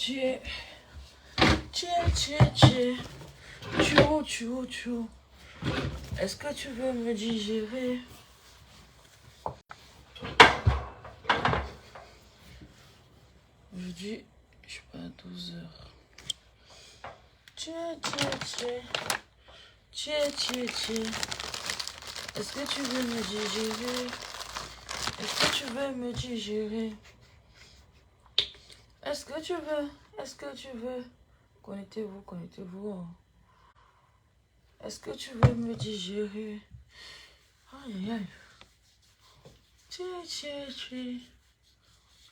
Tchê, tchê, tchê, tchê. Tchou, tchou, tchou. Est-ce que tu veux me digérer? Aujourd'hui, je sais pas, 12 heures. Tchê, tchê, tchê. Tchê, tchê, tchê. Est-ce que tu veux me digérer? Est-ce que tu veux me digérer? Est-ce que tu veux? Est-ce que tu veux? Connectez-vous, connectez-vous. Est-ce que tu veux me digérer? Aïe, aïe. Tchê, tchê, tchê.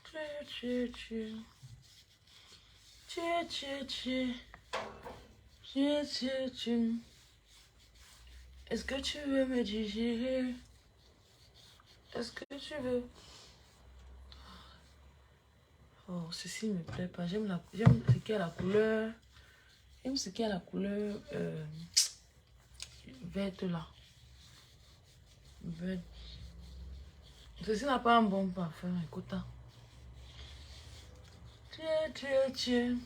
Tchê, tchê, tchê. Tchê, tchê, tchê. Tchê, tchê, tchê. Est-ce que tu veux me digérer? Est-ce que tu veux? Oh, ceci ne me plaît pas. J'aime ce qui a la couleur. J'aime ce qui a la couleur verte là. Verte. Ceci n'a pas un bon parfum. Écoute. Tchê, tchê, tchê.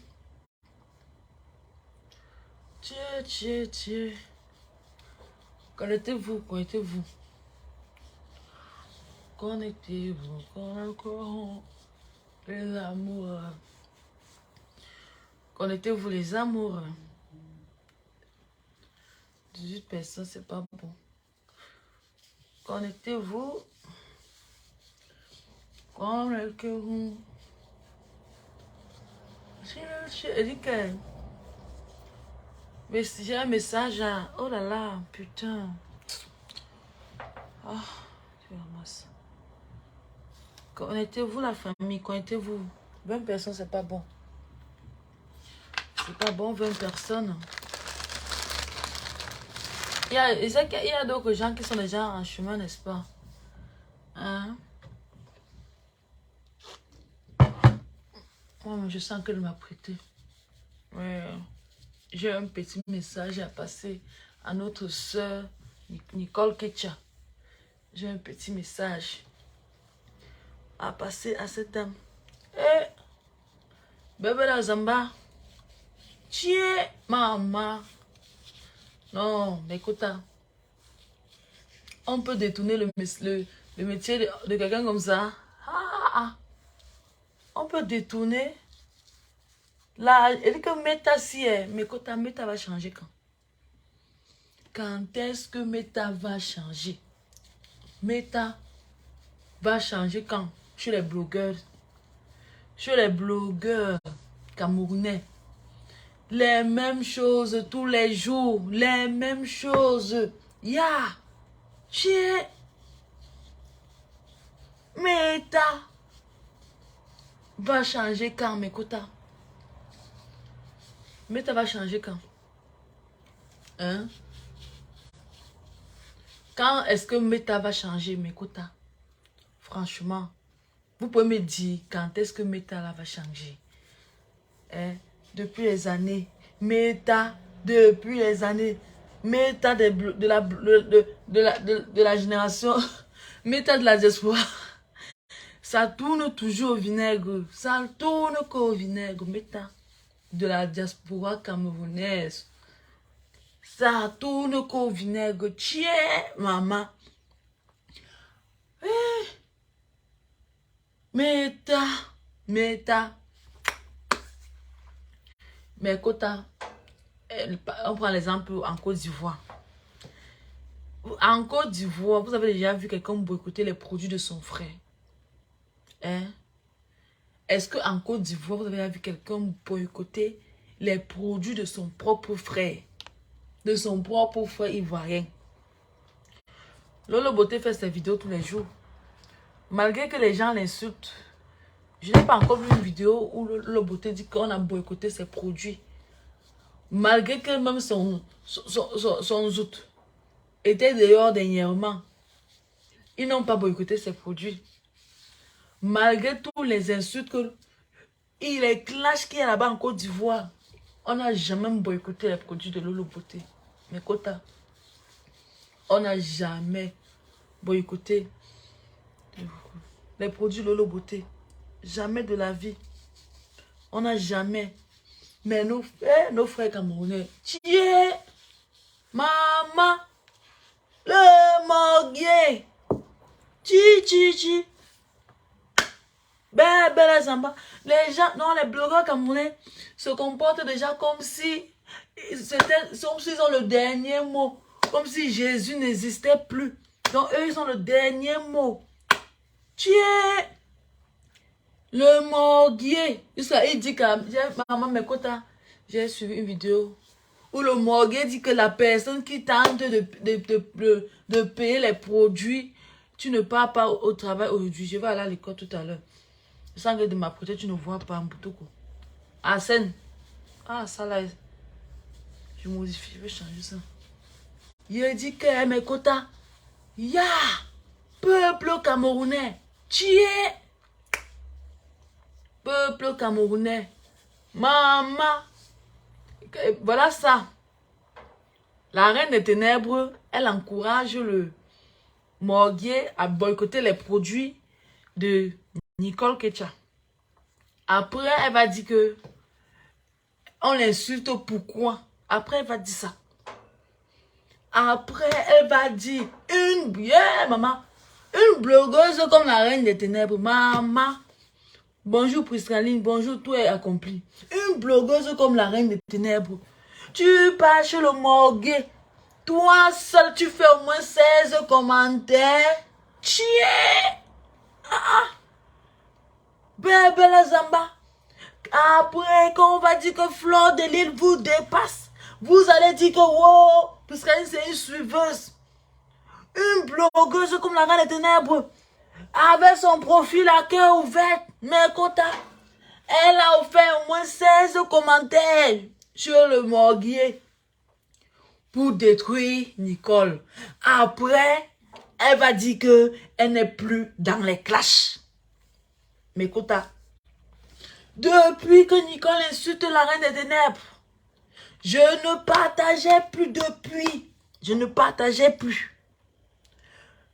Tchê, tchê, tchê. Connectez-vous, connectez-vous. Connectez-vous, connectez-vous. Les amours. Connectez-vous, les amours. 18 personnes, c'est pas bon. Connectez-vous. Connectez-vous. Elle dit que... Mais j'ai un message à... Oh là là, putain. Ah, tu ramasses. Connectez-vous la famille, connectez-vous. 20 personnes, c'est pas bon. C'est pas bon, 20 personnes. Il y a d'autres gens qui sont déjà en chemin, n'est-ce pas? Hein? Moi, je sens qu'elle m'a prêté. Ouais. J'ai un petit message à passer à notre soeur Nicole Ketcha. J'ai un petit message à passer à cette dame. Eh, bébé la Zamba. Tiens, maman. Non, mais écoute, on peut détourner le métier de quelqu'un comme ça. On peut détourner. Là, elle dit que Meta si est. Mais écoute, Meta va changer quand? Quand est-ce que Meta va changer? Meta va changer quand? Chez les blogueurs. Chez les blogueurs camerounais. Les mêmes choses tous les jours. Les mêmes choses. Ya. Chez Meta va changer quand, Mekota? Meta va changer quand? Hein? Quand est-ce que Meta va changer, Mekota? Franchement, vous pouvez me dire quand est-ce que Meta là va changer? Hein? Depuis les années. Meta, depuis les années. Meta de la génération. Meta de la diaspora. Ça tourne toujours au vinaigre. Ça tourne qu'au vinaigre. Meta de la diaspora camerounaise. Ça tourne qu'au vinaigre. Tiens, maman. Eh. Meta. Meta. Mais écoute, on prend l'exemple en Côte d'Ivoire. En Côte d'Ivoire, vous avez déjà vu quelqu'un boycotter les produits de son frère? Hein? Est-ce qu'en Côte d'Ivoire, vous avez déjà vu quelqu'un boycotter les produits de son propre frère? De son propre frère ivoirien. Lolo Beauté fait ses vidéos tous les jours. Malgré que les gens l'insultent, je n'ai pas encore vu une vidéo où Lolo Beauté dit qu'on a boycotté ses produits. Malgré que même son zout était dehors dernièrement, ils n'ont pas boycotté ses produits. Malgré tous les insultes et les clashs qu'il y a là-bas en Côte d'Ivoire, on n'a jamais boycotté les produits de Lolo Beauté. Mais Kota, on n'a jamais boycotté les produits Lolo Beauté. Jamais de la vie. On n'a jamais. Mais nos frères camerounais, tiens, maman, le morguier, chi. Belle Zamba. Les gens, non, les blogueurs camerounais se comportent déjà comme si comme s'ils ont le dernier mot. Comme si Jésus n'existait plus. Donc, eux, ils ont le dernier mot. Tiens, le morguier. Il dit que, maman, mes quotas, j'ai suivi une vidéo où le morguier dit que la personne qui tente de payer les produits, tu ne pars pas au travail aujourd'hui. Je vais aller à l'école tout à l'heure. Je sens que de ma côté, tu ne vois pas un bouton. Arsène. Ah, ça là. Je modifie, je vais changer ça. Il dit que mes quotas. Ya! Peuple camerounais. Tiens! Peuple camerounais. Maman. Voilà ça. La reine des ténèbres, elle encourage le morguier à boycotter les produits de Nicole Ketcha. Après, elle va dire que on l'insulte pourquoi. Après, elle va dire ça. Après, elle va dire maman, une blogueuse comme la reine des ténèbres. Maman, bonjour Priscaline, bonjour, tout est accompli. Une blogueuse comme la reine des ténèbres. Tu pars chez le morguier. Toi seul, tu fais au moins 16 commentaires. Tiens! Belle Zamba. Après, quand on va dire que Fleur de Lille vous dépasse, vous allez dire que wow, Priscaline c'est une suiveuse. Une blogueuse comme la reine des ténèbres, avec son profil à cœur ouvert, mais quota, elle a fait au moins 16 commentaires sur le morguier pour détruire Nicole. Après, elle va dire que elle n'est plus dans les clashs. Mais quota, depuis que Nicole insulte la reine des ténèbres, je ne partageais plus depuis. Je ne partageais plus.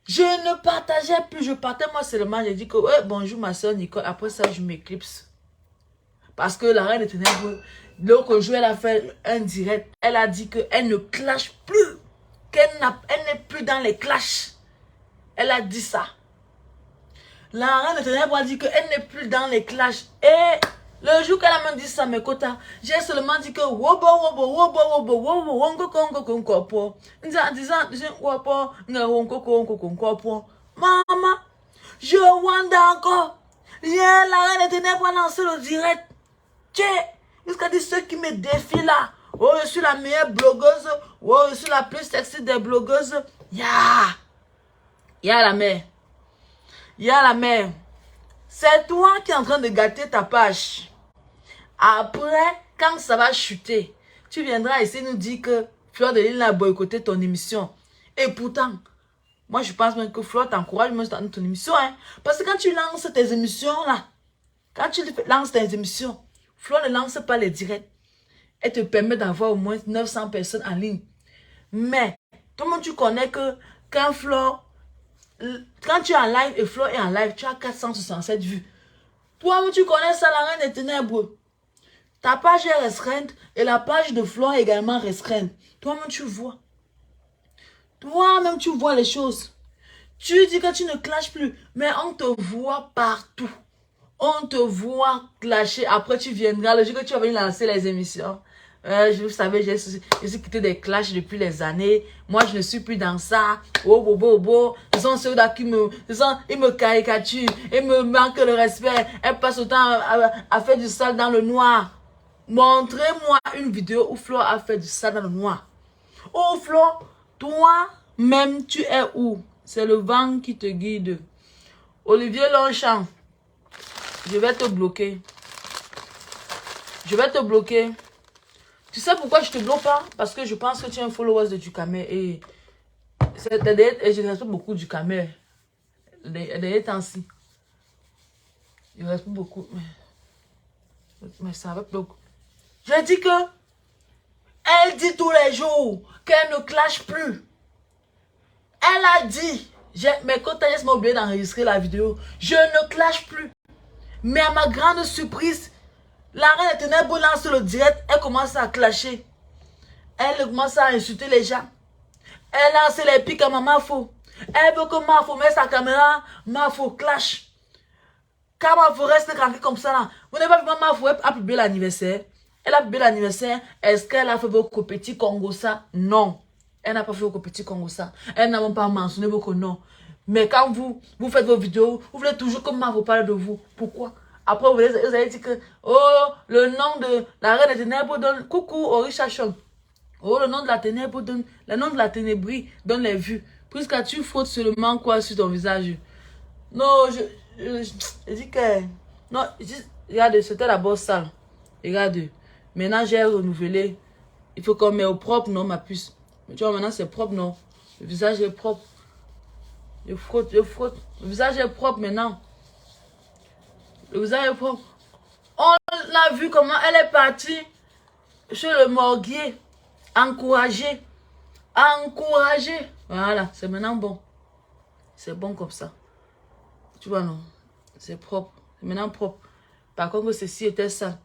Je partais moi seulement, j'ai dit que ouais, bonjour ma soeur Nicole. Après ça, je m'éclipse. Parce que la reine des ténèbres, l'autre jour, elle a fait un direct. Elle a dit qu'elle ne clash plus. Elle n'est plus dans les clashs. Elle a dit ça. La reine des ténèbres a dit qu'elle n'est plus dans les clashs. Et le jour qu'elle a même dit ça, mes quotas, j'ai seulement dit que maman, je wanda encore. Hier, la reine des ténèbres a lancé le direct. Tiens, jusqu'à dire ceux qui me défient là. Oh, je suis la meilleure blogueuse. Oh, je suis la plus sexy des blogueuses. Ya la mère. La mère. C'est toi qui es en train de gâter ta page. Après, quand ça va chuter, tu viendras essayer de nous dire que Fleur de Lille a boycotté ton émission. Et pourtant, moi je pense même que Fleur t'encourage même dans ton émission. Hein? Parce que quand tu lances tes émissions là, Fleur ne lance pas les directs. Elle te permet d'avoir au moins 900 personnes en ligne. Mais, tout le monde tu connais que quand tu es en live et Fleur est en live, tu as 467 vues. Toi-même tu connais ça, la reine des ténèbres. Ta page est restreinte et la page de Fleur est également restreinte. Toi-même tu vois. Toi-même tu vois les choses. Tu dis que tu ne clashes plus, mais on te voit partout. On te voit clasher. Après tu viendras, le jour que tu vas venir lancer les émissions. Vous savez, j'ai quitté des clashs depuis les années. Moi, je ne suis plus dans ça. Ce sont ceux-là qui ils me caricaturent. Ils me manquent le respect. Elles passent autant à faire du sale dans le noir. Montrez-moi une vidéo où Fleur a fait du sale dans le noir. Oh Fleur, toi-même, tu es où? C'est le vent qui te guide. Olivier Longchamp, je vais te bloquer. Tu sais pourquoi je te bloque pas? Parce que je pense que tu es un follower de Ducamel. Et je respecte beaucoup Ducamel. Des temps-ci. Je respecte beaucoup. Mais ça va beaucoup. Je dis que elle dit tous les jours qu'elle ne clash plus. Elle a dit, mais quand elle m'a oublié d'enregistrer la vidéo, je ne clash plus. Mais à ma grande surprise, La reine des ténèbres lance le direct, elle commence à clasher. Elle commence à insulter les gens. Elle lance les pics à Maman Fo. Elle veut que Mafo mette sa caméra, Mafo clash. Quand Mafo reste tranquille comme ça là, vous n'avez pas vu Mafo a publié l'anniversaire. Elle a publié l'anniversaire. Est-ce qu'elle a fait vos petits Congo ça? Non. Elle n'a pas fait vos petits Congo ça. Elle n'a même pas mentionné vos noms. Mais quand vous faites vos vidéos, vous voulez toujours que Mafo parle de vous. Pourquoi? Après, vous allez dire que, oh, le nom de la reine des ténèbres donne, coucou, Orisha Chon. Oh, le nom de la ténèbre donne, le nom de la ténébrie donne les vues. Puisque tu frottes seulement quoi sur ton visage. Non, je dis que, non, regarde, c'était d'abord sale. Regarde, maintenant j'ai renouvelé. Il faut qu'on mette au propre, non, ma puce. Mais tu vois, maintenant c'est propre, non. Le visage est propre. Je frotte, je frotte. Le visage est propre maintenant. Le visage est propre. On a vu comment elle est partie chez le morguier. Encouragée. Encouragée. Voilà, c'est maintenant bon. C'est bon comme ça. Tu vois, non? C'est propre. C'est maintenant propre. Par contre, ceci était ça.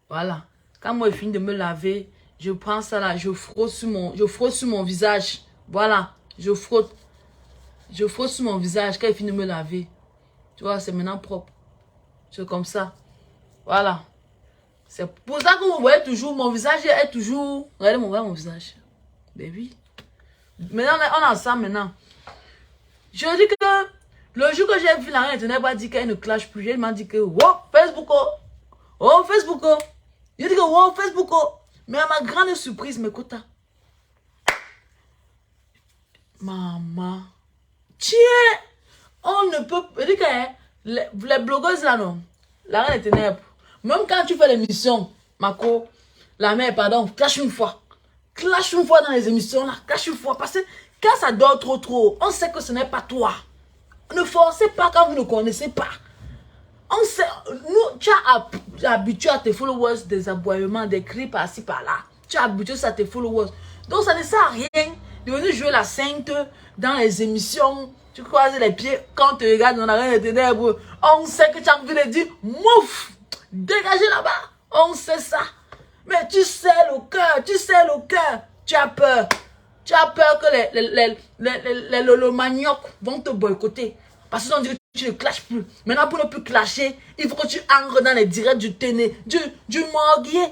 Voilà. Quand moi, je finis de me laver, je prends ça là, je frotte sur mon visage. Voilà. Je frotte. Je frotte sur mon visage quand je finis de me laver. Tu vois, c'est maintenant propre. C'est comme ça. Voilà. C'est pour ça que vous voyez toujours, mon visage est toujours... Regardez mon visage. Baby. Maintenant, on est ensemble maintenant. Je dis que le jour que j'ai vu la reine, elle n'a pas dit qu'elle ne clash plus. Elle m'a dit que, wow, Facebook, oh. Oh, Facebook, oh. Je dis que, wow, Facebook, oh. Mais à ma grande surprise, mes quotas. Maman. Tiens, on ne peut... Je dis que, les blogueuses là, non. La reine des ténèbres. Même quand tu fais l'émission, Mako, la mère, pardon, clash une fois. Clash une fois dans les émissions là. Clash une fois. Parce que quand ça dort trop, on sait que ce n'est pas toi. Ne forcez pas quand vous ne connaissez pas. On sait, nous, tu as habitué à tes followers des aboiements, des cris par-ci par-là. Tu as habitué à tes followers. Donc ça ne sert à rien de venir jouer la sainte dans les émissions. Tu croises les pieds quand tu regardes dans la reine des ténèbres. On sait que tu as envie de dire, mouf, dégagez là-bas. On sait ça. Mais tu sais le cœur, tu as peur. Tu as peur que les maniocs vont te boycotter. Parce qu'ils ont dit que tu ne clashes plus. Maintenant, pour ne plus clasher, il faut que tu entres dans les directs du morguier.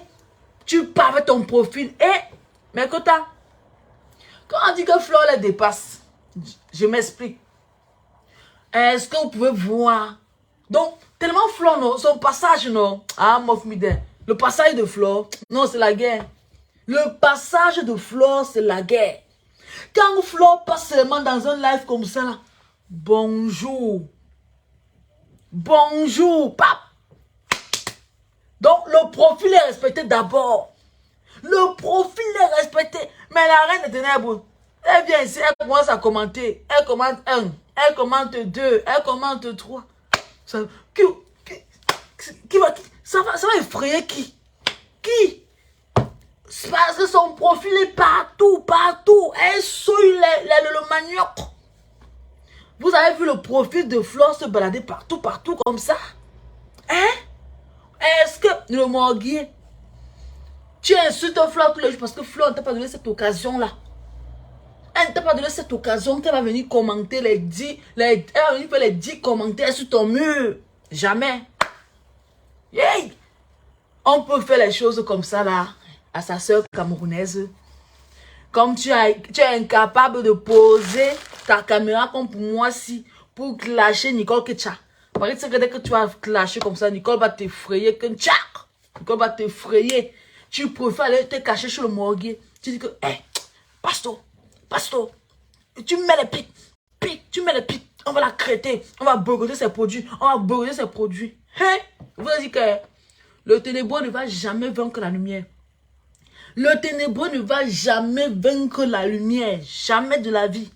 Tu pars avec ton profil. Et, mais quand on dit que Flore les dépasse, je m'explique. Est-ce que vous pouvez voir? Donc, tellement Flore, non, son passage, non. Ah, Mofmide. Le passage de Flore, non, c'est la guerre. Le passage de Flore, c'est la guerre. Quand Flore passe seulement dans un live comme ça, là, bonjour. Bonjour, pape. Donc, le profil est respecté d'abord. Le profil est respecté. Mais la reine des ténèbres, elle vient ici, elle commence à commenter. Elle commente 1, elle commente 2, elle commente 3. Ça va effrayer qui? Qui? Parce que son profil est partout. Elle souille le manioc. Vous avez vu le profil de Flore se balader partout comme ça? Hein? Est-ce que le morguier, tu insultes Flore tous les jours parce que Flore ne t'a pas donné cette occasion-là? Elle ne t'a pas donné cette occasion qu'elle va venir commenter les 10 commentaires sur ton mur. Jamais. Hey! On peut faire les choses comme ça là, à sa soeur camerounaise. Comme tu es incapable de poser ta caméra comme pour moi si, pour clasher Nicole Ketcha. Parce que dès que tu vas clasher comme ça, Nicole va t'effrayer. Nicole va t'effrayer. Tu préfères aller te cacher sur le morguier. Tu dis que, hé, Pasto, tu mets les pics, tu mets les pics. On va la crêter, on va boycotter ses produits, Hein? Vous avez dit que le ténébreux ne va jamais vaincre la lumière. Le ténébreux ne va jamais vaincre la lumière. Jamais de la vie.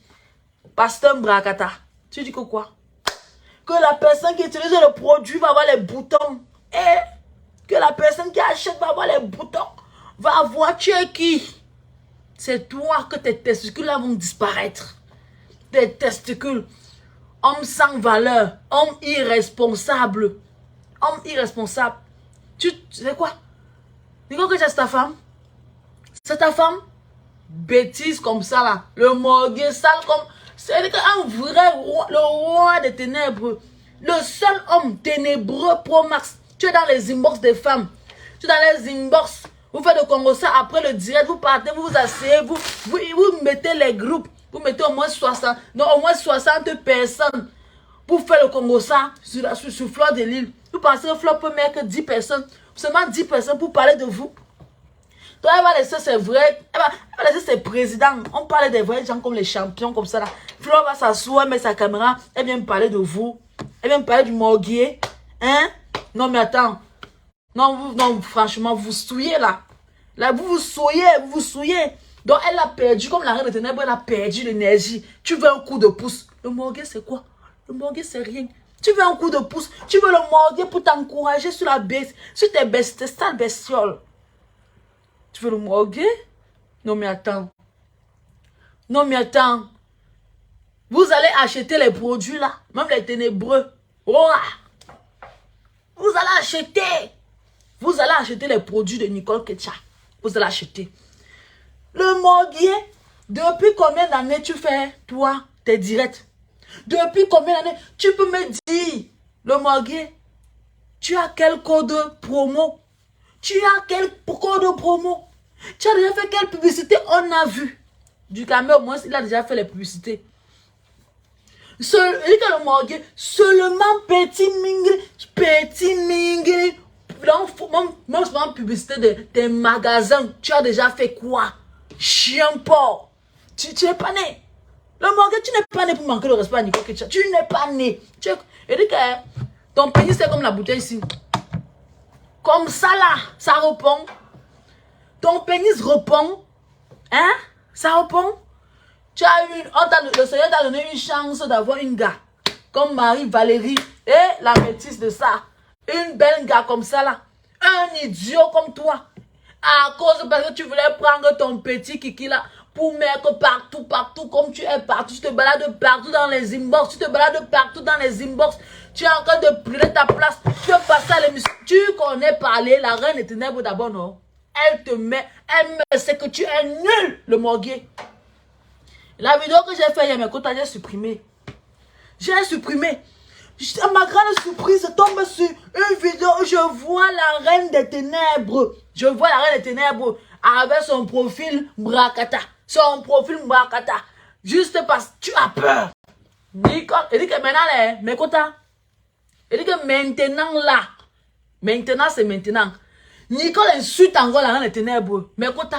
Pasteur Mbrakata, tu dis que quoi? Que la personne qui utilise le produit va avoir les boutons. Et que la personne qui achète va avoir les boutons. Va voir tu es qui? C'est toi que tes testicules là vont disparaître. Tes testicules. Homme sans valeur. Homme irresponsable. Tu sais quoi? Nicole que c'est ta femme? C'est ta femme? Bêtise comme ça là. Le morgue sale comme... C'est un vrai roi, le roi des ténèbres. Le seul homme ténébreux pro max. Tu es dans les inbox des femmes. Tu es dans les inbox. Vous faites le Congo ça après le direct. Vous partez, vous vous asseyez. Vous mettez les groupes. Vous mettez au moins 60. Non, au moins 60 personnes. Pour faire le Congo ça sur Fleur de Lille. Vous pensez que Fleur peut mettre que 10 personnes. Seulement 10 personnes pour parler de vous. Donc elle va laisser ses vrais. Elle va laisser ses présidents. On parle des vrais gens comme les champions comme ça là. Fleur va s'asseoir, met sa caméra. Elle vient me parler de vous. Elle vient me parler du morguier. Hein? Non mais attends. Non, franchement, vous souillez là. Là, vous vous souillez. Donc elle a perdu, comme la reine des ténèbres, elle a perdu l'énergie. Tu veux un coup de pouce. Le morguier c'est quoi? Le morguier c'est rien. Tu veux un coup de pouce. Tu veux le morguier pour t'encourager sur la baisse. Sur tes sales bestioles. Tu veux le morguer? Non mais attends. Non mais attends. Vous allez acheter les produits là. Même les ténébreux. Oh, vous allez acheter. Vous allez acheter les produits de Nicole Ketcha. Vous allez acheter. Le morguier. Depuis combien d'années tu fais, toi, tes directs? Depuis combien d'années? Tu peux me dire, le morguier, tu as quel code promo? Tu as quel code promo? Tu as déjà fait quelle publicité? On a vu. Du Cameroun, au moins, il a déjà fait les publicités. Le morguier, seulement petit mingri. Même en publicité des magasins, tu as déjà fait quoi? Chien porc. Tu n'es pas né. Le morguier, tu n'es pas né pour manquer de respect à Nicole Ketcha. Tu n'es pas né. Il dit que ton pénis, c'est comme la bouteille ici. Comme ça là, ça répond. Ton pénis répond. Hein? Ça répond. Tu as le Seigneur t'a donné une chance d'avoir une gars. Comme Marie-Valérie. Et la métisse de ça. Une belle gars comme ça là. Un idiot comme toi. À cause parce que tu voulais prendre ton petit kiki là. Pour mettre partout comme tu es partout. Tu te balades partout dans les inbox. Tu te balades partout dans les inbox. Tu es en train de brûler ta place. Tu veux passer à l'émission. Tu connais parler. La reine des ténèbres d'abord, non? Elle te met. Elle sait que tu es nul, le morguier. La vidéo que j'ai fait hier, mes côtés, j'ai supprimé. J'ai supprimé. À ma grande surprise, je tombe sur une vidéo où je vois la reine des ténèbres. Je vois la reine des ténèbres avec son profil Brakata. Son profil Brakata. Juste parce que tu as peur. Nicole, il dit que maintenant, là, mes côtés. Il dit que maintenant, là. Maintenant, c'est maintenant. Nicole insulte encore la reine des ténèbres. Mes côtés.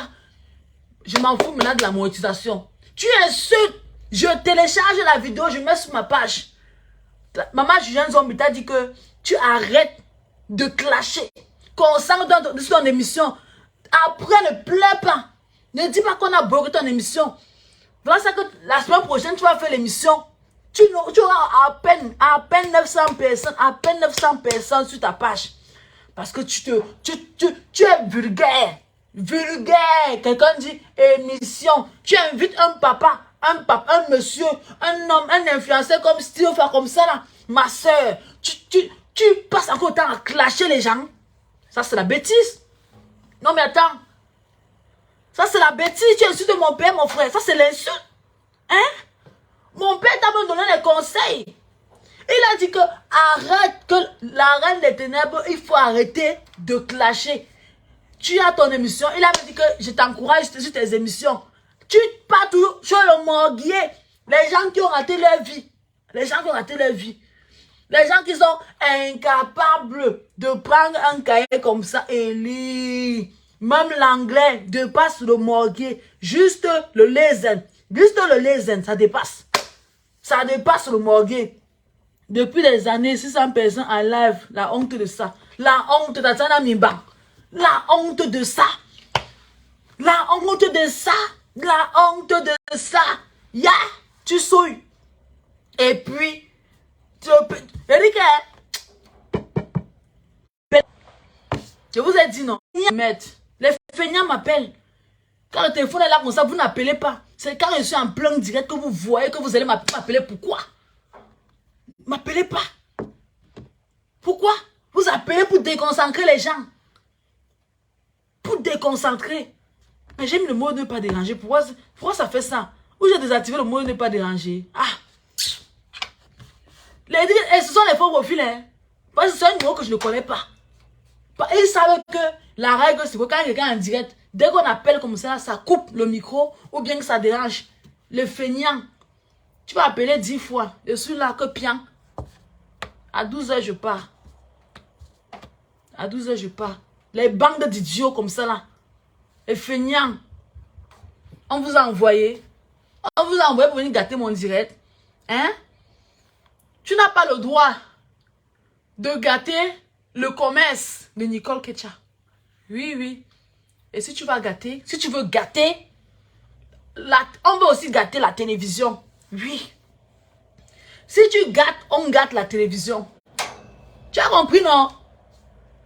Je m'en fous maintenant de la monétisation. Tu insultes. Je télécharge la vidéo, je mets sur ma page. Maman Julienne Zombie t'a dit que tu arrêtes de clasher. Concentre sur ton émission. Après, ne pleure pas. Ne dis pas qu'on a bloqué ton émission. Voilà ça que la semaine prochaine, tu vas faire l'émission. Tu auras à peine 900 personnes, sur ta page. Parce que tu es vulgaire. Vulgaire. Quelqu'un dit émission. Tu invites un papa, un monsieur, un homme, un influenceur comme Steve, faire comme ça là. Ma soeur, tu passes encore le temps à clasher les gens. Ça c'est la bêtise. Non mais attends. Ça c'est la bêtise. Tu insultes mon père, mon frère. Ça c'est l'insulte. Hein? Mon père t'a même donné des conseils. Il a dit que arrête, que la reine des ténèbres, il faut arrêter de clasher. Tu as ton émission. Il a dit que je t'encourage sur tes émissions. Tu pars toujours sur le morguier. Les gens qui ont raté leur vie. Les gens qui ont raté leur vie. Les gens qui sont incapables de prendre un cahier comme ça et lire. Même l'anglais dépasse le morguier. Juste le lezen. Juste le lezen, ça dépasse. Ça dépasse le morguier. Depuis des années, 600 personnes en live. La honte de ça. La honte de ça. La honte de ça. La honte de ça. La honte de ça. Ya, tu souilles. Et puis, je vous ai dit non. Les feignants m'appellent. Quand le téléphone est là comme ça, vous n'appelez pas. C'est quand je suis en plein direct que vous voyez que vous allez m'appeler. Pourquoi? M'appelez pas. Pourquoi? Vous appelez pour déconcentrer les gens. Pour déconcentrer. Mais j'ai mis le mot ne pas déranger. Pourquoi ça fait ça? Ou j'ai désactivé le mot ne pas déranger. Ah. Ce sont les faux profils. Hein. Parce que c'est un numéro que je ne connais pas. Et ils savent que la règle, c'est que quand quelqu'un est en direct, dès qu'on appelle comme ça coupe le micro ou bien que ça dérange. Le feignant. Tu vas appeler 10 fois. Je suis là que pian. À 12h, je pars. À 12h, je pars. Les bandes d'idiots comme ça là. Les feignants. On vous a envoyé. On vous a envoyé pour venir gâter mon direct. Hein? Tu n'as pas le droit de gâter le commerce de Nicole Ketcha. Oui, oui. Et si tu vas gâter, si tu veux gâter, on veut aussi gâter la télévision. Oui. Si tu gâtes, on gâte la télévision. Tu as compris, non?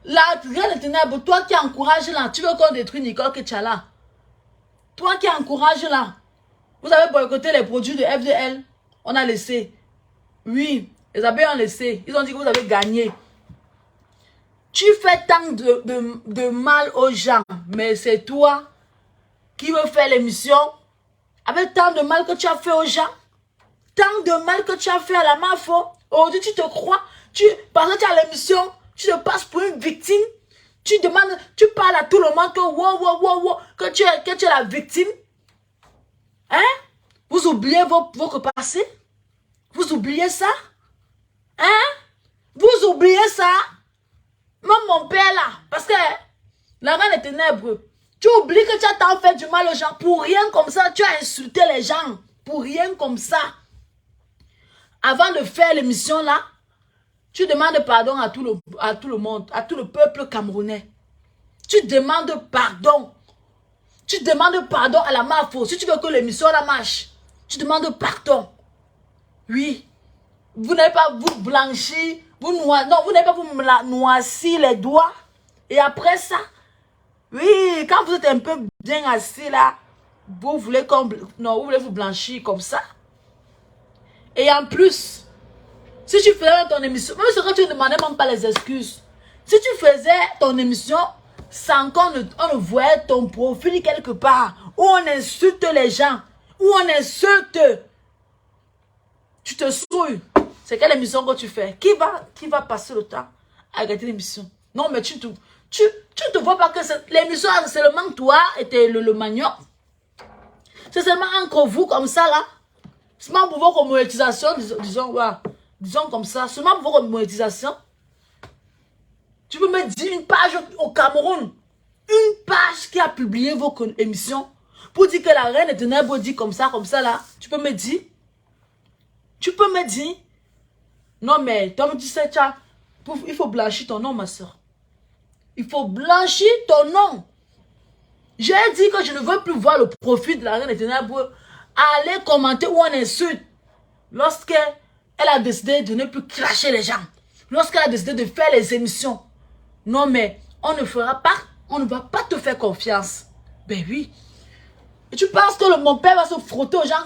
La grande ténèbre, toi qui encourages là, tu veux qu'on détruise Nicole Ketcha là. Toi qui encourages là. Vous avez boycotté les produits de FDL. On a laissé. Oui, les abeilles ont laissé. Ils ont dit que vous avez gagné. Tu fais tant de mal aux gens. Mais c'est toi qui veux faire l'émission. Avec tant de mal que tu as fait aux gens. Tant de mal que tu as fait à la MAFO. Aujourd'hui, tu te crois. Parce que tu as l'émission, tu te passes pour une victime. Tu demandes, tu parles à tout le monde que tu es la victime. Hein? Vous oubliez votre passé? Vous oubliez ça? Hein? Vous oubliez ça? Même mon père là. Parce que la reine des ténèbres. Tu oublies que tu as tant fait du mal aux gens. Pour rien comme ça, tu as insulté les gens. Pour rien comme ça. Avant de faire l'émission là, tu demandes pardon à tout le monde, à tout le peuple camerounais. Tu demandes pardon. Tu demandes pardon à la MAFO. Si tu veux que l'émission la marche, tu demandes pardon. Oui. Vous n'avez pas vous blanchi, vous n'avez pas vous noirci les doigts. Et après ça, oui, quand vous êtes un peu bien assis là, vous voulez vous blanchir comme ça. Et en plus, si tu faisais ton émission, même si tu ne demandais même pas les excuses, si tu faisais ton émission sans qu'on ne voyait ton profil quelque part, où on insulte les gens, où on insulte, tu te souilles. C'est quelle émission que tu fais? Qui va passer le temps à regarder l'émission? Non, mais tu te vois pas que l'émission, c'est seulement toi et le manioc. C'est seulement entre vous comme ça là. Seulement pour votre monétisation, disons comme ça. Seulement pour votre monétisation. Tu peux me dire une page au Cameroun. Une page qui a publié vos émissions. Pour dire que la reine des ténèbres dit comme ça là. Tu peux me dire? Tu peux me dire? Non mais, toi tu sais, il faut blanchir ton nom ma soeur. Il faut blanchir ton nom. J'ai dit que je ne veux plus voir le profit de la reine des ténèbres aller commenter ou on insulte. Lorsqu'elle a décidé de ne plus cracher les gens. Lorsqu'elle a décidé de faire les émissions. Non mais, on ne va pas te faire confiance. Ben oui. Et tu penses que mon père va se frotter aux gens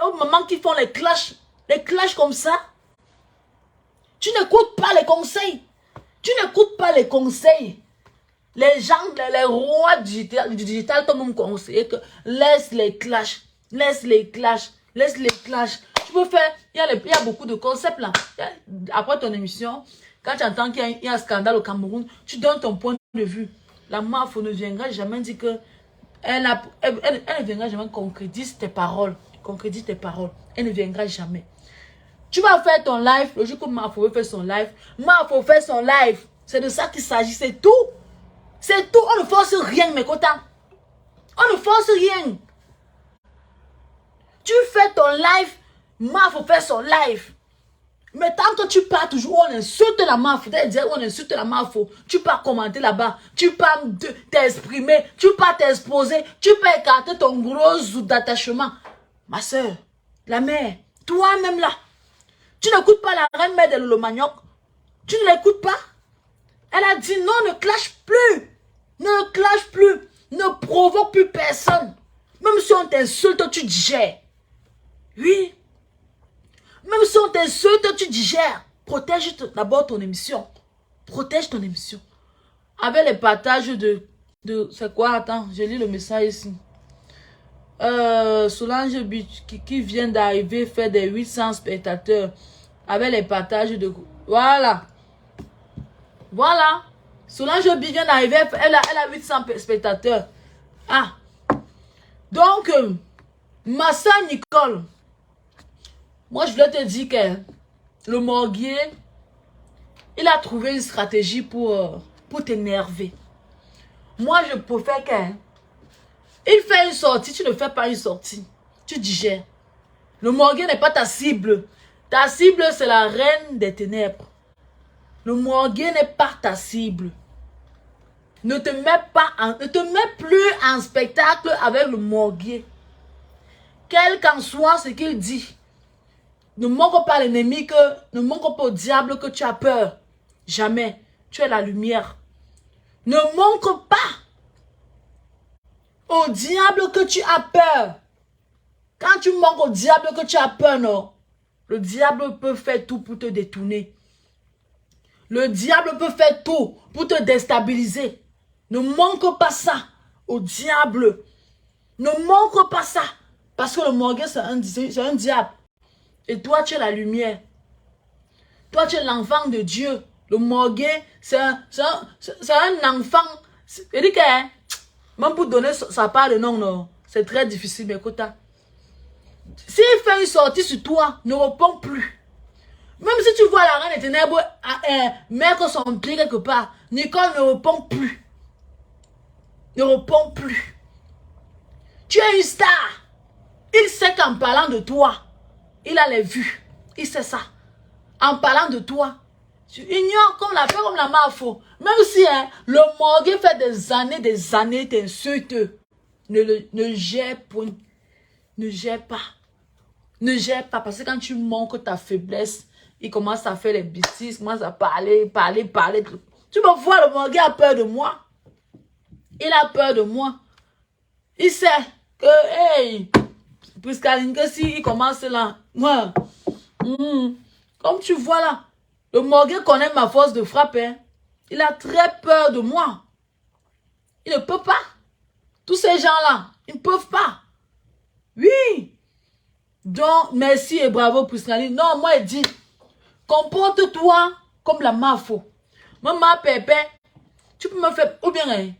aux mamans qui font les clashs comme ça? Tu n'écoutes pas les conseils. Tu n'écoutes pas les conseils. Les gens, les rois du digital, comme on conseille que laisse les clashs. Laisse les clashs. Laisse les clashs. Tu peux faire, il y a beaucoup de concepts là. Après ton émission, quand tu entends qu'il y a un scandale au Cameroun, tu donnes ton point de vue. La MAFO ne viendra jamais dire que elle ne viendra jamais concrétiser tes paroles. Concrétise tes paroles. Elle ne viendra jamais. Tu vas faire ton live, le jour que MAFO fait son live. MAFO fait son live. C'est de ça qu'il s'agit, c'est tout. C'est tout. On ne force rien, mes quotas. On ne force rien. Tu fais ton live, MAFO fait son live. Mais tant que tu pars toujours, on insulte la MAFO. On insulte la MAFO. Tu pars commenter là-bas. Tu pars t'exprimer. Tu pars t'exposer. Tu peux écarter ton gros zoo d'attachement. Ma soeur, la mère, toi-même là. Tu n'écoutes pas la reine mère de le manioc. Tu ne l'écoutes pas. Elle a dit non, ne clash plus. Ne clash plus. Ne provoque plus personne. Même si on t'insulte, tu digères. Oui. Même si on t'insulte, tu digères. Protège d'abord ton émission. Protège ton émission. Avec les partages de c'est quoi? Attends, je lis le message ici. Solange Beach qui vient d'arriver fait des 800 spectateurs. Avec les partages de... Voilà. Voilà. Solange Beach vient d'arriver, elle a 800 spectateurs. Ah. Donc, ma soeur Nicole, moi je voulais te dire que le morguier, il a trouvé une stratégie pour t'énerver. Moi, je préfère qu'il fait une sortie, tu ne fais pas une sortie. Tu digères. Le morguier n'est pas ta cible. Ta cible, c'est la reine des ténèbres. Le morguier n'est pas ta cible. Ne te mets plus en spectacle avec le morguier. Quel qu'en soit ce qu'il dit. Ne manque pas l'ennemi, ne manque pas au diable que tu as peur. Jamais. Tu es la lumière. Ne manque pas au diable que tu as peur. Quand tu manques au diable que tu as peur, non. Le diable peut faire tout pour te détourner. Le diable peut faire tout pour te déstabiliser. Ne manque pas ça au diable. Ne manque pas ça. Parce que le morgueil, c'est un diable. Et toi, tu es la lumière. Toi, tu es l'enfant de Dieu. Le morgueil, c'est un enfant. Il dit que, même pour donner sa part de nom, non, c'est très difficile, mais écoute. S'il fait une sortie sur toi, ne réponds plus. Même si tu vois la reine des ténèbres mettre son pied quelque part, Nicole ne répond plus. Ne répond plus. Tu es une star. Il sait qu'en parlant de toi, il a les vues. Il sait ça. En parlant de toi, tu ignores comme la mafo. Même si le morgueil fait des années t'insulte. Ne gère point. Ne gère pas. Ne gère pas. Parce que quand tu manques ta faiblesse, il commence à faire les bêtises, commence à parler. Tu me vois, le morgueil a peur de moi. Il a peur de moi. Il sait que, hey, puisqu'Aline, que si il commence là, moi, comme tu vois là, le morgueil connaît ma force de frappe. Hein. Il a très peur de moi. Il ne peut pas. Tous ces gens-là, ils ne peuvent pas. Oui. Donc, merci et bravo, Priscaline. Non, moi, il dit, comporte-toi comme la mafo. Maman, pépé, tu peux me faire, ou bien, hein,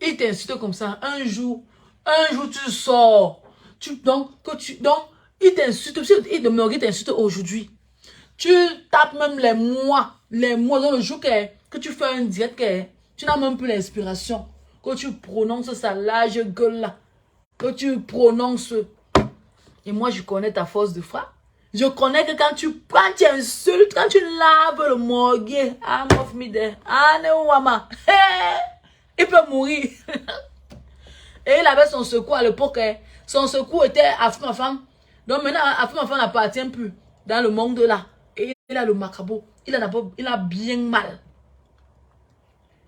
il t'insulte comme ça. Un jour, tu sors. Donc, il t'insulte. Il t'insulte aujourd'hui. Tu tapes même les mois. Dans le jour que tu fais un direct, tu n'as même plus l'inspiration. Que tu prononces ça, large gueule là. Que tu prononces. Et moi, je connais ta force de frappe. Je connais que quand tu insultes, quand tu laves le morguier, il peut mourir. Et il avait son secours à l'époque. Son secours était Afrique Femme. Donc maintenant, Afrique Femme n'appartient plus dans le monde là. Et il a le macabre. Il a bien mal.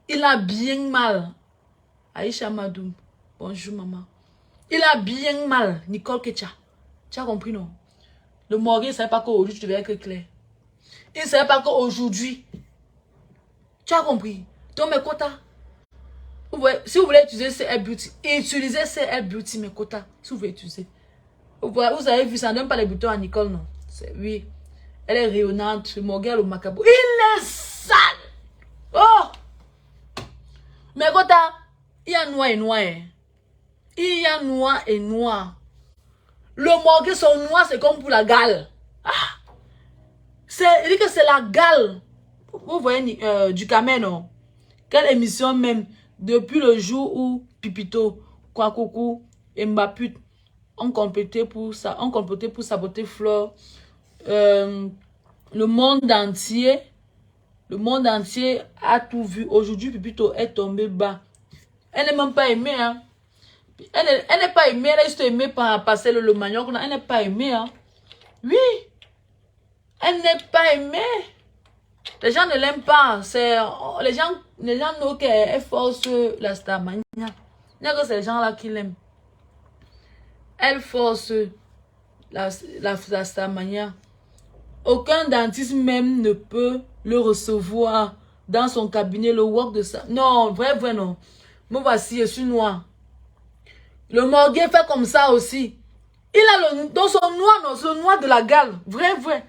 Il a bien mal. Aïcha Madoum. Bonjour maman. Il a bien mal. Nicole Ketcha. Tu as compris non? Le morgueil ne savait pas qu'aujourd'hui tu devais être clair. Il ne savait pas qu'aujourd'hui. Tu as compris? Donc mes quotas. Si vous voulez utiliser CR Beauty, utilisez CR Beauty, mes quotas. Si vous voulez utiliser. Vous avez vu, ça ne donne pas les boutons à Nicole, non? Oui. Elle est rayonnante. Le morgueil, le macabre. Il est sale. Oh! Mes quotas, il y a noir et noir. Il y a noir et noir. Le morgueil, son noir, c'est comme pour la gale. Ah! Il dit que c'est la gale. Vous voyez du Camet, non? Quelle émission même? Depuis le jour où Pipito, Kwakoukou et Mbaput ont complété pour saboter Flore, le monde entier a tout vu. Aujourd'hui, Pipito est tombé bas. Elle n'est même pas aimée, hein. Elle n'est pas aimée, elle est juste aimée par passer le manioc. Elle n'est pas aimée, hein. Oui. Elle n'est pas aimée. Les gens ne l'aiment pas. Les gens n'ont qu'elle force la Starmania. Il n'y a que ces gens-là qui l'aiment. Elle force la Starmania. Aucun dentiste même ne peut le recevoir dans son cabinet, le work de ça. Non, vrai, vrai, non. Me voici, je suis noir. Le morguet fait comme ça aussi. Il a le, dans son noir, non, c'est le noir de la gale. Vrai, vrai.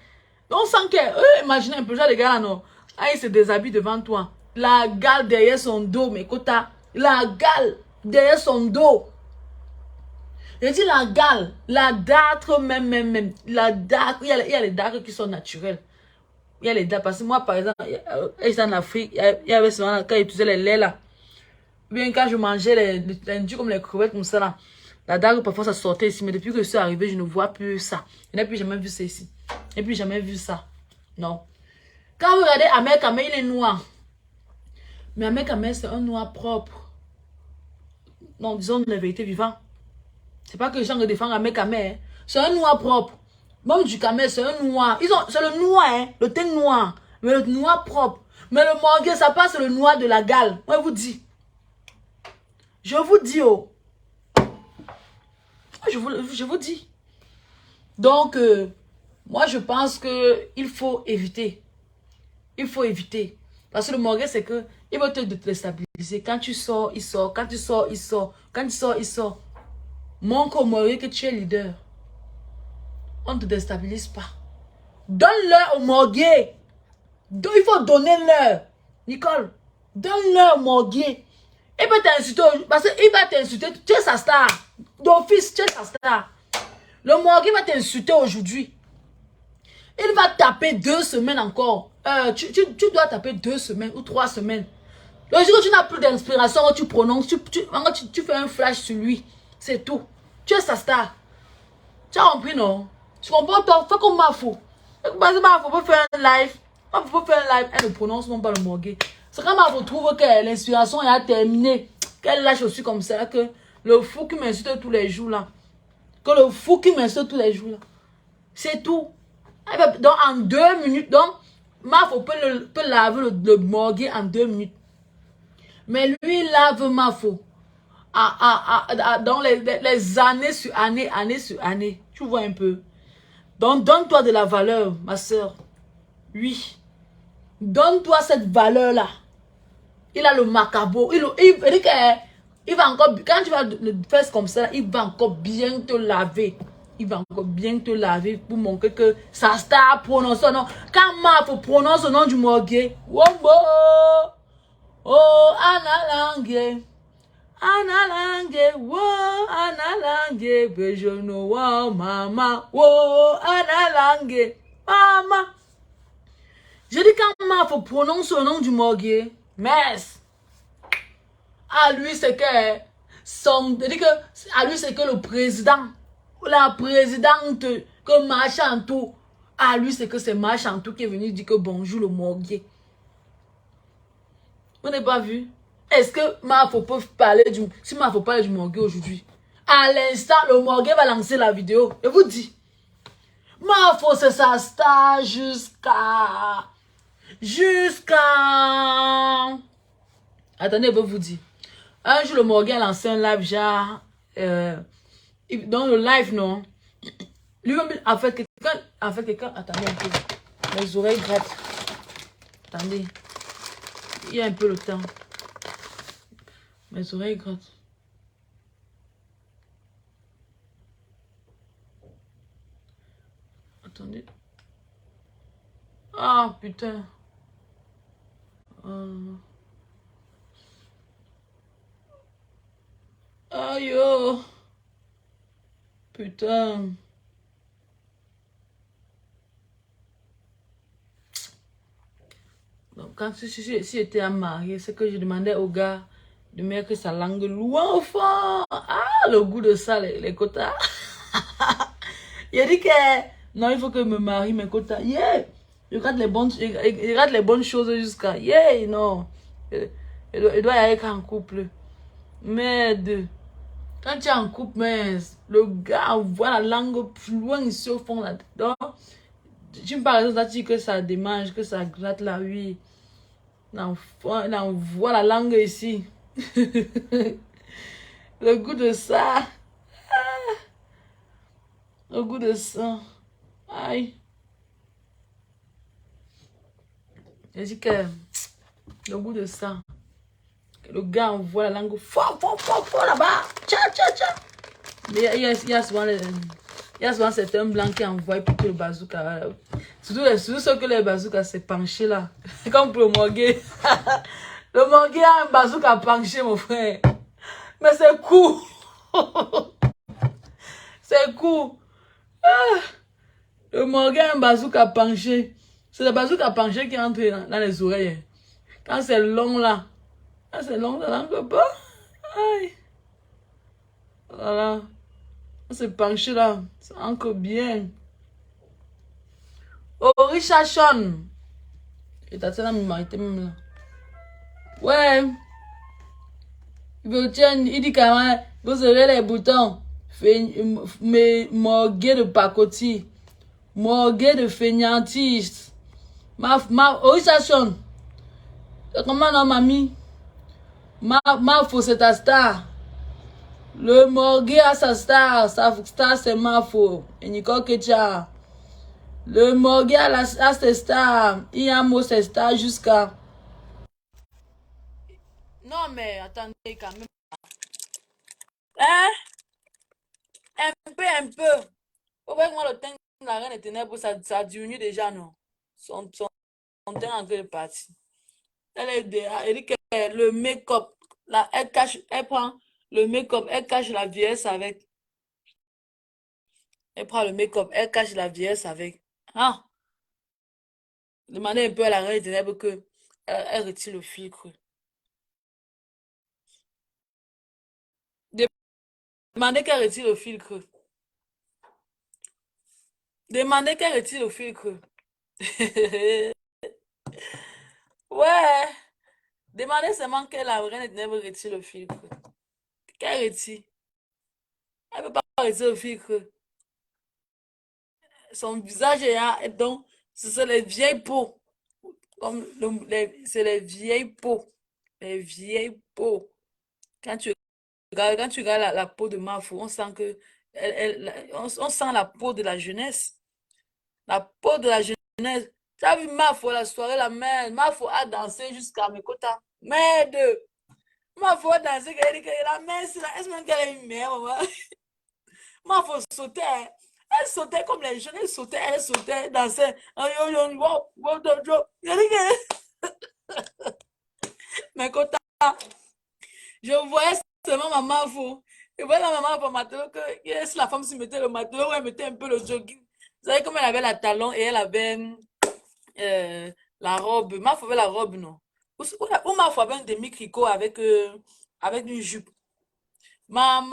Donc, sans que, imaginez un peu, genre les gars là, non. Ah, il se déshabille devant toi. La gale derrière son dos, mais Kota. La gale derrière son dos. Je dis la gale, la dâtre même. La dâtre, il y a les dâtres qui sont naturels. Il y a les dâtres, parce que moi, par exemple, j'étais en Afrique, il y avait souvent, quand ils utilisaient les laits là, bien quand je mangeais les comme les crevettes comme ça là, la dâtre parfois ça sortait ici, mais depuis que je suis arrivée, je ne vois plus ça. Je n'ai plus jamais vu ça ici. Je n'ai plus jamais vu ça. Non. Quand vous regardez Ahmed Kamel, il est noir. Mais Ahmed Kamel, c'est un noir propre. Non, disons la vérité vivante. C'est pas que les gens ne défendent Ahmed Kamel. Hein. C'est un noir propre. Même du Kamel, c'est un noir. C'est le noir, hein. Le teint noir. Mais le noir propre. Mais le morguet, ça passe le noir de la gale. Moi, je vous dis. Je vous dis, oh. Je vous dis. Donc, moi, je pense que il faut éviter. Il faut éviter. Parce que le morguet, c'est que il va te déstabiliser. Quand tu sors, il sort. Quand tu sors, il sort. Quand tu sors, il sort. Montre au morguet que tu es leader. On ne te déstabilise pas. Donne-leur au morguet. Il faut donner leur. Nicole, donne-leur au morguet. Il va t'insulter. Parce qu'il va t'insulter. Tu es sa star. D'office, tu es sa star. Le morguet va t'insulter aujourd'hui. Il va taper 2 semaines encore. Tu dois taper 2 semaines ou 3 semaines. Le jour où tu n'as plus d'inspiration, tu prononces, tu fais un flash sur lui. C'est tout. Tu es sa star. Tu as compris, non? Tu comprends, toi? Fais comme Mafo. Parce que Mafo peut faire un live. Mafo peut faire un live. Elle ne prononce non pas le morguet. C'est quand Mafo trouve que l'inspiration est terminée. Qu'elle lâche aussi comme ça. Que le fou qui m'insulte tous les jours là. Que le fou qui m'insulte tous les jours là. C'est tout. Donc en 2 minutes, donc Mafo peut laver le morguet en 2 minutes. Mais lui, il lave Mafo. Dans les années sur année. Tu vois un peu. Donc donne-toi de la valeur, ma soeur. Oui. Donne-toi cette valeur-là. Il a le macabo. Il dit qu'il va encore, quand tu vas le faire comme ça, il va encore bien te laver. Il va encore bien te laver pour montrer que sa star prononce son nom. Quand Mafo prononce le nom du morguet, Wombo, oh, Analangue, Analangue, wow, Analangue, Bejono, wow, mama, wow, Analangue, mama. Je dis quand Mafo prononce le nom du morguet, mais à lui c'est que à lui c'est que le président, la présidente, que Machantou, à lui c'est que c'est Machantou qui est venu dire que bonjour le morguet. Vous n'avez pas vu? Est-ce que Mafo peut parler du... Si Mafo parle du morguet aujourd'hui, à l'instant, le morguet va lancer la vidéo. Je vous dis, Mafo c'est sa star jusqu'à... Attendez, je vais vous dire. Un jour, le morguet a lancé un live, genre... dans le live, non? Lui-même, en fait, quelqu'un... Attendez un peu. Mes oreilles grattent. Attendez. Il y a un peu le temps. Mes oreilles grattent. Attendez. Ah, putain. Aïe, oh. Putain. Donc, quand si j'étais à marier, c'est que je demandais au gars de mettre sa langue loin au fond. Ah, le goût de ça, les quotas. Il a dit que non, il faut que je me marie, mes quotas. Yeah! Je regarde les bonnes choses jusqu'à. Yeah, non. Il doit y aller en couple. Merde. Quand tu es en couple, mais le gars voit la langue plus loin ici au fond là. Donc, tu me parles de ça, que ça démange, que ça gratte la oui. On voit la langue ici. Le goût de ça. Le goût de ça. Aïe. Je dis que Le goût de ça. Le gars envoie la langue fort, fort, fort, fort là-bas. Tcha, tcha, tcha. Mais il y a souvent certains blancs qui envoient plutôt le bazooka. Surtout ceux que les bazookas s'est penché là. Comme pour le morguet. Le morguet a un bazooka penché, mon frère. Mais c'est cool. C'est cool. Ah. Le morguet a un bazooka penché. C'est le bazooka penché qui entre dans les oreilles. Quand c'est long là. Quand c'est long, ça n'entre pas. Aïe. Voilà. C'est penché là. Ça ancre bien. Oh, Richard Sean. Et t'as ça dans l'humanité même là. Ouais. Il dit quand même, vous aurez les boutons. Mais morgué de pacotille. Morgué de feignantiste. Oh, Richard Sean. Comment non, mamie? Ma faux, c'est ta star. Le morgué a sa star. Sa star, c'est ma faux. Et Nicole Ketcha. Le morgué a ses stars. Il y a un mot, ses stars jusqu'à. Non, mais attendez quand même. Hein? Un peu, un peu. Faut voir comment le teint de la reine des ténèbres, ça diminue déjà, non? Son teint en train de partir. Elle dit que le make-up, là, elle prend le make-up, elle cache la vieillesse avec. Elle prend le make-up, elle cache la vieillesse avec. Ah! Demandez un peu à la reine des ténèbres que elle retire le filtre. Demandez qu'elle retire le filtre. Demandez qu'elle retire le filtre. Ouais. Demandez seulement que la reine des ténèbres retire le filtre. Qu'elle retire. Elle ne peut pas retirer le filtre. Son visage est donc, ce sont les vieilles peaux. C'est les vieilles peaux. Les vieilles peaux. Quand tu regardes la peau de Mafou, on sent que on sent la peau de la jeunesse. La peau de la jeunesse. Tu as vu Mafou la soirée, la mère. Mafou a dansé jusqu'à mes quotas. Merde. Mafou a dansé. La mère, est-ce même qu'elle est une mère, maman? Mafou sautait. Hein. Elle sautait comme les jeunes. Elle sautait, dansait. Mes quotas. Je voyais seulement ma Mafou. Je voyais la maman pour matelot que si la femme se mettait le matelot, elle mettait un peu le jogging. Vous savez comme elle avait la talon et elle avait la robe. Ma foi avait la robe, non? Ou ma foi avait un demi-cricot avec une jupe. Ma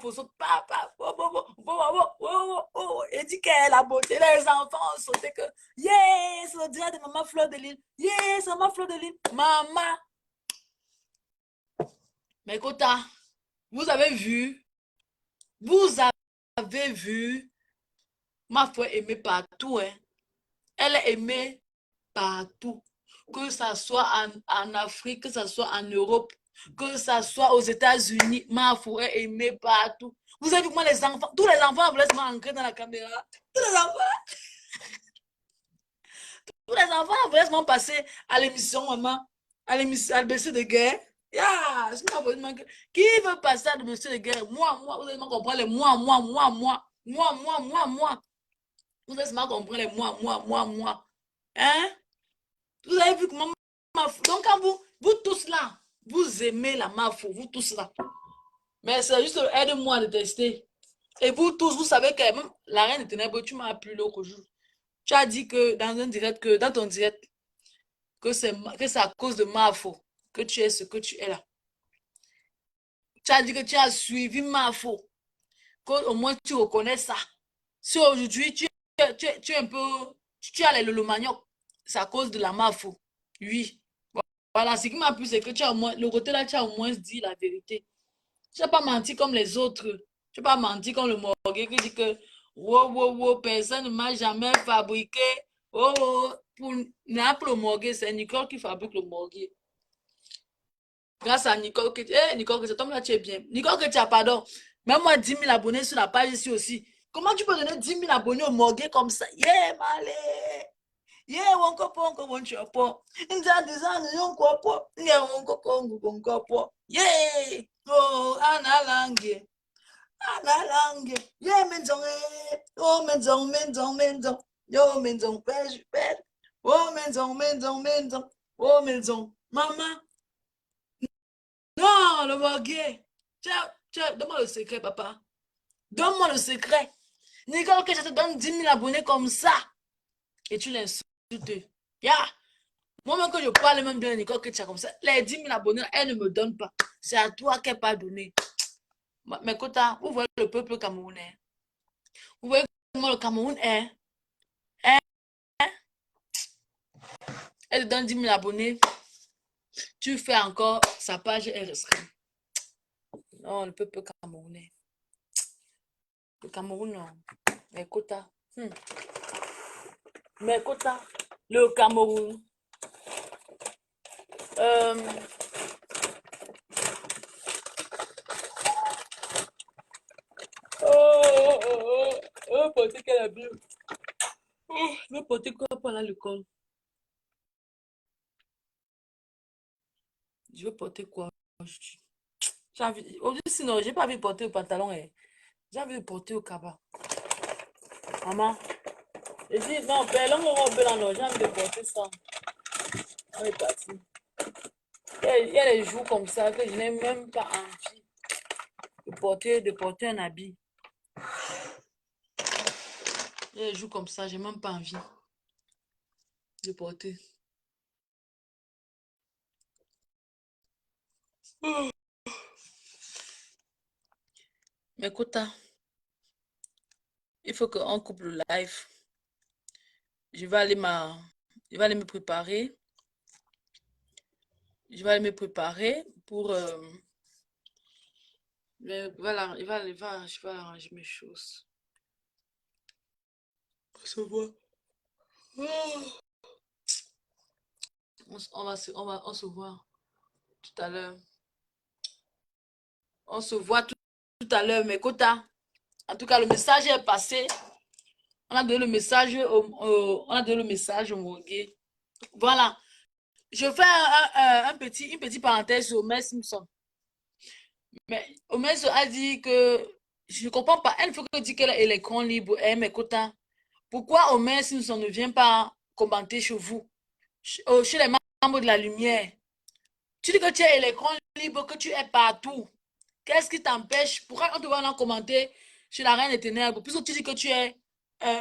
foi saute, et dit qu'elle a beauté. Les enfants sautaient que, yeah, c'est le dirait de maman Fleur de Lille. Yeah, c'est maman Fleur de Lille. Maman. Mais Kota, vous avez vu, ma foi aimée partout, hein. Elle est aimée partout. Que ça soit en Afrique, que ça soit en Europe, que ça soit aux États-Unis, ma forêt est aimée partout. Vous avez vu comment les enfants, tous les enfants voulaient se ancrer dans la caméra. Tous les enfants voulaient se passer à l'émission, maman, à l'émission, à l'BC de guerre. Yeah, qui veut passer à l'BC de guerre? Moi, vous allez comprendre les moi. Vous allez comprendre les moi. Hein? Vous avez vu comment donc quand vous tous là, vous aimez la Mafo, vous tous là. Mais c'est juste aide-moi à le tester. Et vous tous, vous savez que même la reine des ténèbres, tu m'as appelé l'autre jour. Tu as dit que dans ton direct, que c'est à cause de Mafo que tu es ce que tu es là. Tu as dit que tu as suivi Mafo. Qu'au moins tu reconnais ça. Si aujourd'hui tu es un peu, tu as le manioc, c'est à cause de la Mafo. Oui. Voilà, ce qui m'a plu, c'est que tu as au moins, le côté là, tu as au moins dit la vérité. Tu n'as pas menti comme les autres. Tu n'as pas menti comme le morguet qui dit que, wow, personne ne m'a jamais fabriqué. Pour le morguet, c'est Nicole qui fabrique le morguet. Grâce à Nicole, Nicole, cet homme-là, tu es bien. Nicole, que tu as, pardon. Même moi, 10 000 abonnés sur la page ici aussi. Comment tu peux donner 10 000 abonnés au morguet comme ça? Yeah, malé! Yeah, wonko ponko woncho po. Inza design yonko po. Yeah, wonko po. Yeah. Oh, analange. Analange. Yeah, menzonge. Oh, menzong. Yo, menzong, pêche. Oh, menzong. Oh, menzong. Maman. Non, le morguet. Tiens, donne-moi le secret, papa. Donne-moi le secret. Nicole, que je te donne 10 000 abonnés comme ça. Et tu l'insultes. Yeah. Moi-même, que je parle même bien de Nicole, que tu as comme ça. Les 10 000 abonnés, elle ne me donne pas. C'est à toi qu'elle pas donné. Mais Kota, vous voyez le peuple camerounais. Vous voyez comment le Cameroun est. Hein? Elle te donne 10 000 abonnés. Tu fais encore sa page est restreinte. Non, le peuple camerounais. Le Cameroun, non. Mais Kota. Mais Kota. Le Cameroun. Porter quelle habit? Je vais porter quoi pendant l'école? Je vais porter quoi? J'ai envie. Sinon, j'ai pas envie de porter le pantalon. J'ai envie de porter au cabas. Maman. Je dis, non, ben, l'homme robe là, non, j'ai envie de porter ça. On est parti. Il y a des jours comme ça que je n'ai même pas envie de porter un habit. Il y a des jours comme ça, j'ai même pas envie de porter. Mais écoute, il faut qu'on coupe le live. Je vais aller me préparer. Je vais aller me préparer pour... voilà, je vais arranger mes choses. On se voit. On se voit tout à l'heure. On se voit tout à l'heure, mais Kota. En tout cas, le message est passé. On a donné le message au Morgué. Voilà. Je fais une petite parenthèse sur Omer Simpson. Mais Omer a dit que je ne comprends pas. Elle ne fait que dire qu'elle est l'écran libre. Mais Kota, pourquoi Omer Simpson ne vient pas commenter chez vous, chez les membres de la lumière? Tu dis que tu es l'écran libre, que tu es partout. Qu'est-ce qui t'empêche? Pourquoi on te va en commenter chez la Reine des Ténèbres? Puisque tu dis que tu es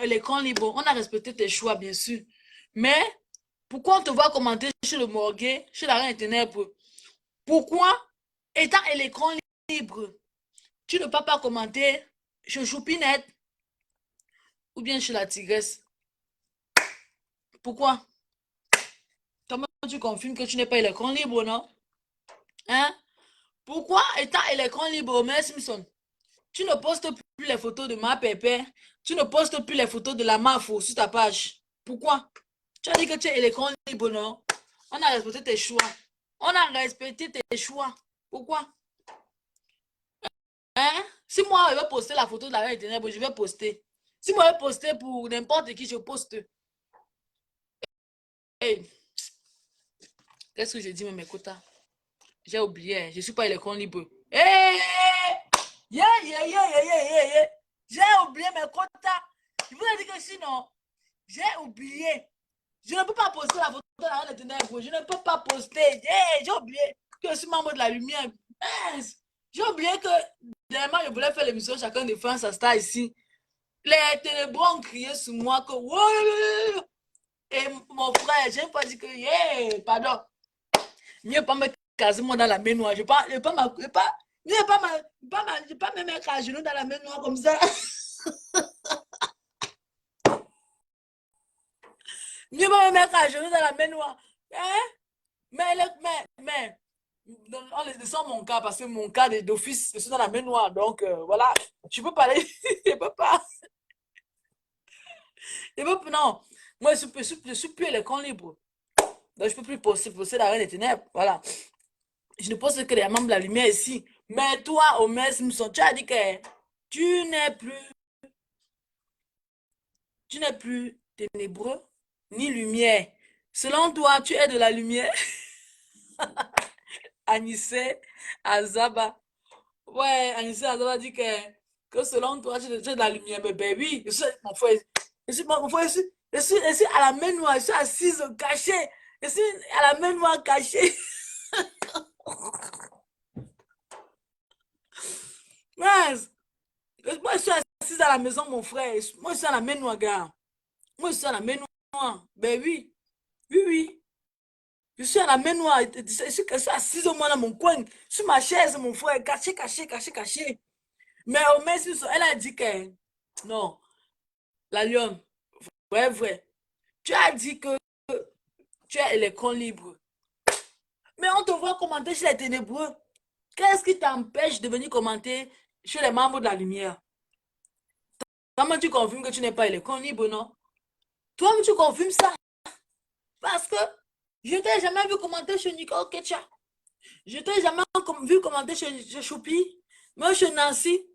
l'écran libre, on a respecté tes choix, bien sûr. Mais pourquoi on te va commenter chez le Morgué, chez la Reine des Ténèbres? Pourquoi, étant l'écran libre, tu ne peux pas commenter chez Choupinette ou bien chez la Tigresse? Pourquoi? Comment tu confirmes que tu n'es pas l'écran libre, non? Hein? Pourquoi, étant l'écran libre, mais Simpson, tu ne postes plus les photos de ma pépé, tu ne postes plus les photos de la mafo sur ta page? Pourquoi? Tu as dit que tu es l'écran libre, non? On a respecté tes choix. On a respecté tes choix. Pourquoi? Hein? Si moi, je vais poster la photo de la reine des ténèbres, je vais poster. Si moi, je vais poster pour n'importe qui, je poste. Hey, qu'est-ce que je dis, mes quotas? J'ai oublié, je ne suis pas l'écran libre. Hey! Yeah. J'ai oublié mes quotas. Je vous ai dit que sinon, j'ai oublié. Je ne peux pas poster la photo de la reine des ténèbres. Je ne peux pas poster. Hey, j'ai oublié que je suis membre de la lumière. J'ai oublié que dernièrement, je voulais faire l'émission Chacun défend sa star ici. Les ténébreux ont crié sur moi que ouais. Et mon frère, j'ai pas dit que yeah, pardon. Mieux pas me caser moi dans la main noire. Je pas me mettre à genoux dans la main noire comme ça. Mieux pas me mettre à genoux dans la main noire. Hein? Mais, on les descend mon cas parce que mon cas d'office, je suis dans la main noire. Donc, voilà. Je peux parler. Je peux pas. Non. Moi, je suis plus l'écran libre. Donc, je peux plus poster la reine des ténèbres. Voilà. Je ne poste que les membres de la lumière ici. Mais toi, Omer Simpson, tu as dit que tu n'es plus ténébreux. ni lumière. Selon toi, tu es de la lumière? Anissé Azaba. Ouais, Anissé Azaba dit que selon toi, tu es de la lumière. Mais ben oui, mon frère, mon frère, je suis à la main noire, je suis assise cachée. Je suis à la main noire cachée. Ouais, moi, je suis assise à la maison, mon frère. Moi, je suis à la main noire, gars. Moi, je suis à la main noire. Ben oui, oui, oui. Je suis à la main noire. Je suis assise au moins dans mon coin. Sur ma chaise, mon frère. Caché, caché, caché, caché. Mais au moins, elle a dit que... Non, la lionne, vrai, vrai. Tu as dit que tu as l'écran libre. Mais on te voit commenter chez les ténébreux. Qu'est-ce qui t'empêche de venir commenter chez les membres de la lumière? Comment tu confirmes que tu n'es pas l'écran libre, non? Toi-même, tu confirmes ça. Parce que je t'ai jamais vu commenter chez Nicole Ketcha. Je t'ai jamais vu commenter chez Choupi. Moi, chez Nancy.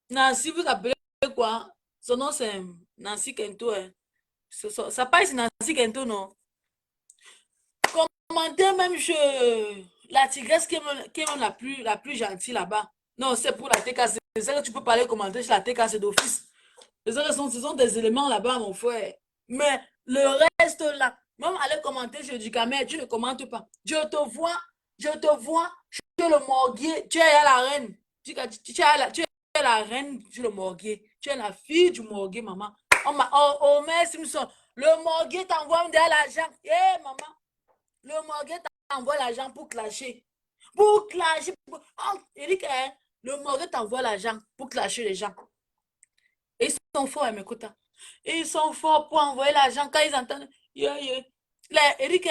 Nancy, vous appelez quoi? Son nom, c'est Nancy Kento. Hein. Ça passe Nancy Kento, non? Commenter même chez la tigresse qui est même la plus gentille là-bas. Non, c'est pour la TK. C'est ça que tu peux parler commenter chez la TK, c'est d'office. Ce sont des éléments là-bas, mon frère. Mais le reste là, même aller commenter chez du Camer, tu ne commentes pas. Je te vois chez le morguier. Tu es la reine. Tu es la reine sur le morguier. Tu es la fille du morguier, maman. Oh, mais Simpson, le morguier t'envoie de l'argent. Eh, maman, le morguier t'envoie l'argent pour clasher. Pour clasher. Oh, Eric, hein, le morguier t'envoie l'argent pour clasher les gens. Et ils sont forts, ils m'écoutent. Ils sont forts pour envoyer l'argent quand ils entendent. Yeah, yeah. Là, Eric,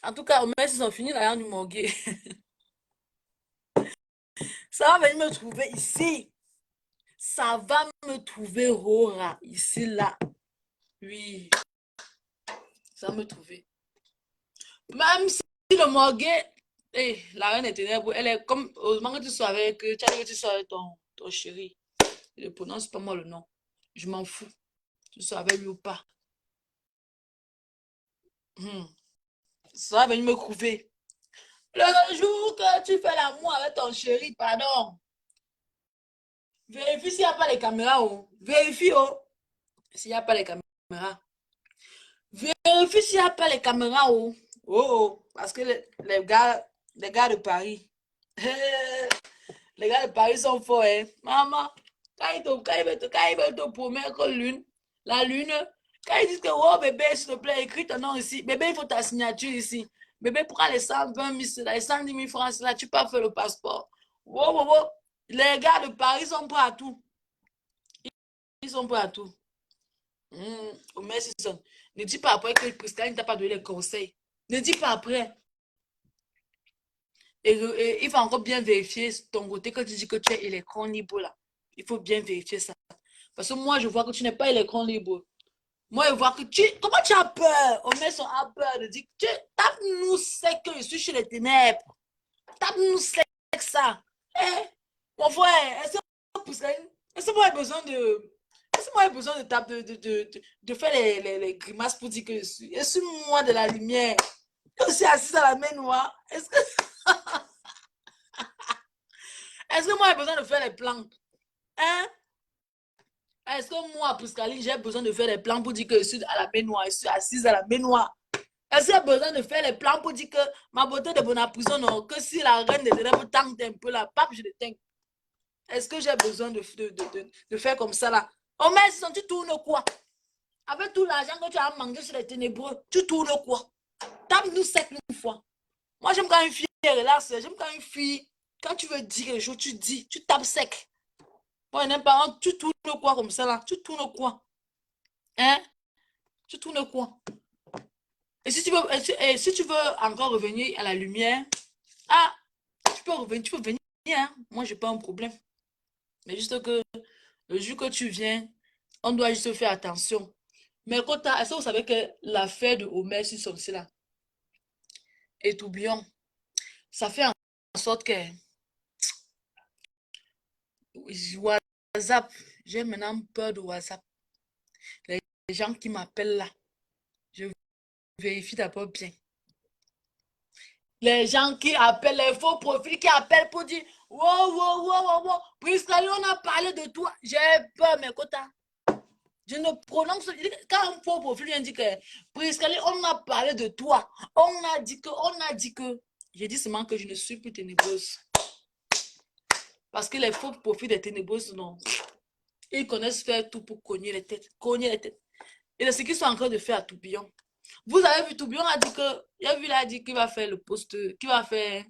en tout cas, au moins, ils sont finis l'argent du morguer. Ça va venir me trouver ici. Ça va me trouver Rora, ici, là. Oui, ça va me trouver. Même si le morguer, la reine est ténèbres, elle est comme, heureusement que tu sois avec, tu as dit que tu sois avec ton chéri. Je ne prononce pas moi le nom. Je m'en fous. Tu sois avec lui ou pas. Hmm. Ça va venir me trouver. Le jour que tu fais l'amour avec ton chéri, pardon, vérifie s'il n'y a pas les caméras. Oh. Vérifie oh, s'il n'y a pas les caméras. Vérifie s'il n'y a pas les caméras. Oh, oh, parce que les gars de Paris, les gars de Paris sont forts. Hein. Maman, quand ils veulent te promettre lune, la lune, quand ils disent que, oh bébé, s'il te plaît, écris ton nom ici. Bébé, il faut ta signature ici. Bébé, prends les 120 000, les 110 000 francs, là, tu peux faire le passeport. Wow, wow, wow. Les gars de Paris sont prêts à tout. Ils sont prêts à tout. Merci, son. Ne dis pas après que Christelle ne t'a pas donné les conseils. Ne dis pas après. Et il faut encore bien vérifier ton côté quand tu dis que tu es électron libre là. Il faut bien vérifier ça. Parce que moi, je vois que tu n'es pas électron libre. Moi, je vois que tu... Comment tu as peur? On met son a peur de dire... Tape-nous sec que je suis chez les ténèbres. Tape-nous sec ça. Eh, mon frère, est-ce que moi j'ai besoin de... Est-ce que moi j'ai besoin de faire les grimaces pour dire que je suis moi de la lumière. Je suis assise à la main noire. Est-ce que moi j'ai besoin de faire les plans? Hein? Est-ce que moi, Priscaline, j'ai besoin de faire les plans pour dire que je suis à la baignoire, je suis assise à la baignoire? Est-ce que j'ai besoin de faire les plans pour dire que ma beauté de bonne prison, non, que si la reine des ténèbres tente un peu la pape, je l'éteins. Est-ce que j'ai besoin de faire comme ça là? Oh, mais si tu tournes quoi? Avec tout l'argent que tu as mangé sur les ténébreux, tu tournes quoi? Tape-nous 7 000 fois. Moi, j'aime quand une fille est relaxe. J'aime quand une fille, quand tu veux dire quelque chose, tu dis, tu tapes sec. Moi, je n'aime pas, tu tournes quoi comme ça là? Tu tournes quoi? Hein? Tu tournes quoi? Et si tu veux encore revenir à la lumière, ah, tu peux venir, hein? Moi, j'ai pas un problème. Mais juste que le jour que tu viens, on doit juste faire attention. Mais est-ce que vous savez que l'affaire de Omer sur son là est oublions? Ça fait en sorte que WhatsApp, j'ai maintenant peur de WhatsApp. Les gens qui m'appellent là, vérifie d'abord bien. Les gens qui appellent, les faux profils qui appellent pour dire wow, Priscali, on a parlé de toi. J'ai peur, mes quotas. Je ne prononce. Quand un faux profil vient dire que Priscali, on a parlé de toi. On a dit que. J'ai dit seulement que je ne suis plus ténébreuse. Parce que les faux profils des ténébreuses, non. Ils connaissent faire tout pour cogner les têtes. Et c'est ce qu'ils sont en train de faire à Tourbillon. Vous avez vu, Tourbillon a dit que. Il a dit qu'il va faire le poste. Qu'il va faire.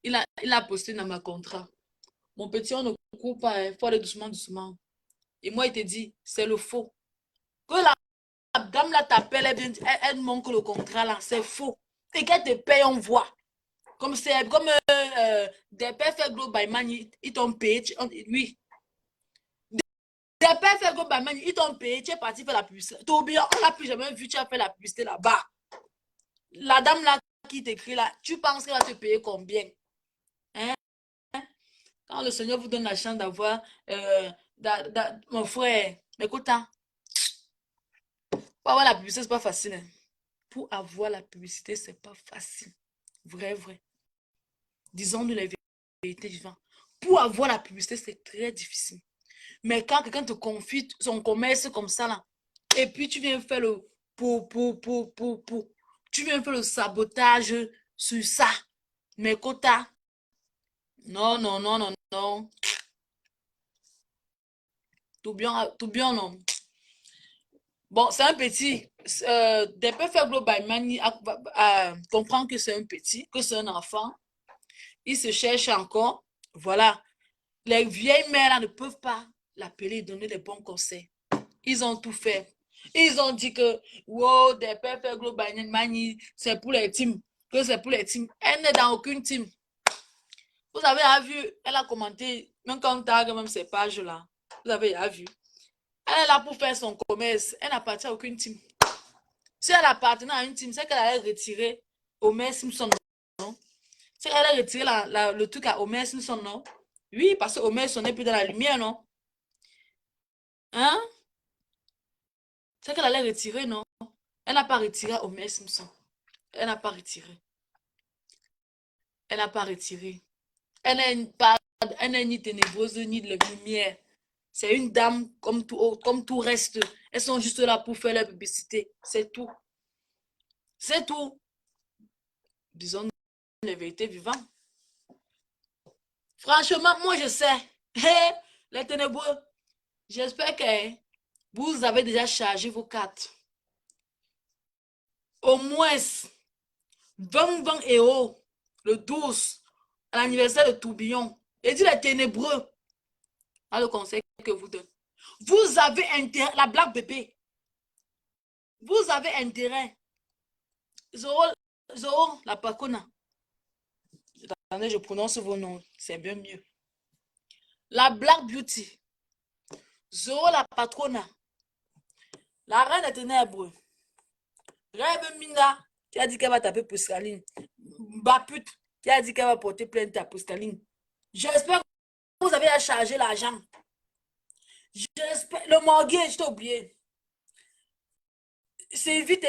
Il a posté dans ma contrat. Mon petit, on ne court pas. Il faut aller doucement, doucement. Et moi, il te dit, c'est le faux. Que la dame là t'appelle, elle manque le contrat là. C'est faux. Et qu'elle te paye, on voit. Comme des pères fait Global Money, ils t'ont payé. Oui. Des pères fait Global Money, ils t'ont payé. Tu es parti faire la publicité. Tourbillon, on l'a plus jamais vu. Tu as fait la publicité là-bas. La dame là qui t'écrit là, tu penses qu'elle va te payer combien? Hein? Quand le Seigneur vous donne la chance d'avoir mon frère, écoute, hein, pour avoir la publicité, c'est pas facile. Hein. Pour avoir la publicité, c'est pas facile. Vrai. Disons-nous les vérités vivantes. Pour avoir la publicité, c'est très difficile. Mais quand quelqu'un te confie son commerce comme ça, là, et puis tu viens faire le tu viens faire le sabotage sur ça. Mais quota, non. Tout bien, non. Bon, c'est un petit. Des peu faire Global Money comprend que c'est un petit, que c'est un enfant. Il se cherche encore. Voilà. Les vieilles mères là, ne peuvent pas l'appeler et donner des bons conseils. Ils ont tout fait. Ils ont dit que wow, des pères faire Global Money, c'est pour les teams. Que c'est pour les teams. Elle n'est dans aucune team. Vous avez vu, elle a commenté, même quand on tag même ces pages-là. Vous avez vu. Elle est là pour faire son commerce. Elle n'appartient à aucune team. Si elle appartenait à une team, c'est qu'elle allait retirer Homer Simpson, non? C'est qu'elle allait retirer le truc à Homer Simpson, non? Oui, parce que Homer n'est plus dans la lumière, non? Hein? C'est qu'elle allait retirer, non? Elle n'a pas retiré Homer Simpson. Elle n'a pas retiré. Elle n'a pas retiré. Elle n'est ni ténébreuse ni de la lumière. C'est une dame comme tout reste. Elles sont juste là pour faire la publicité. C'est tout. C'est tout. Disons les vérités vivantes. Franchement, moi je sais. Hey, les ténébreux, j'espère que vous avez déjà chargé vos cartes. Au moins 20 euros le 12 à l'anniversaire de Tourbillon. Et dit les ténébreux, à le conseil que vous donne. Vous avez intérêt, la blague bébé, vous avez intérêt. Zoro, la pacona. Attendez, je prononce vos noms, c'est bien mieux. La Black Beauty, Zoro la patrona, la reine des ténèbres, Rêve Minga, qui a dit qu'elle va taper Pascaline, Baput, qui a dit qu'elle va porter plainte à Pascaline. J'espère que vous avez à charger l'argent. J'espère, le mortgage, je t'ai oublié. C'est vite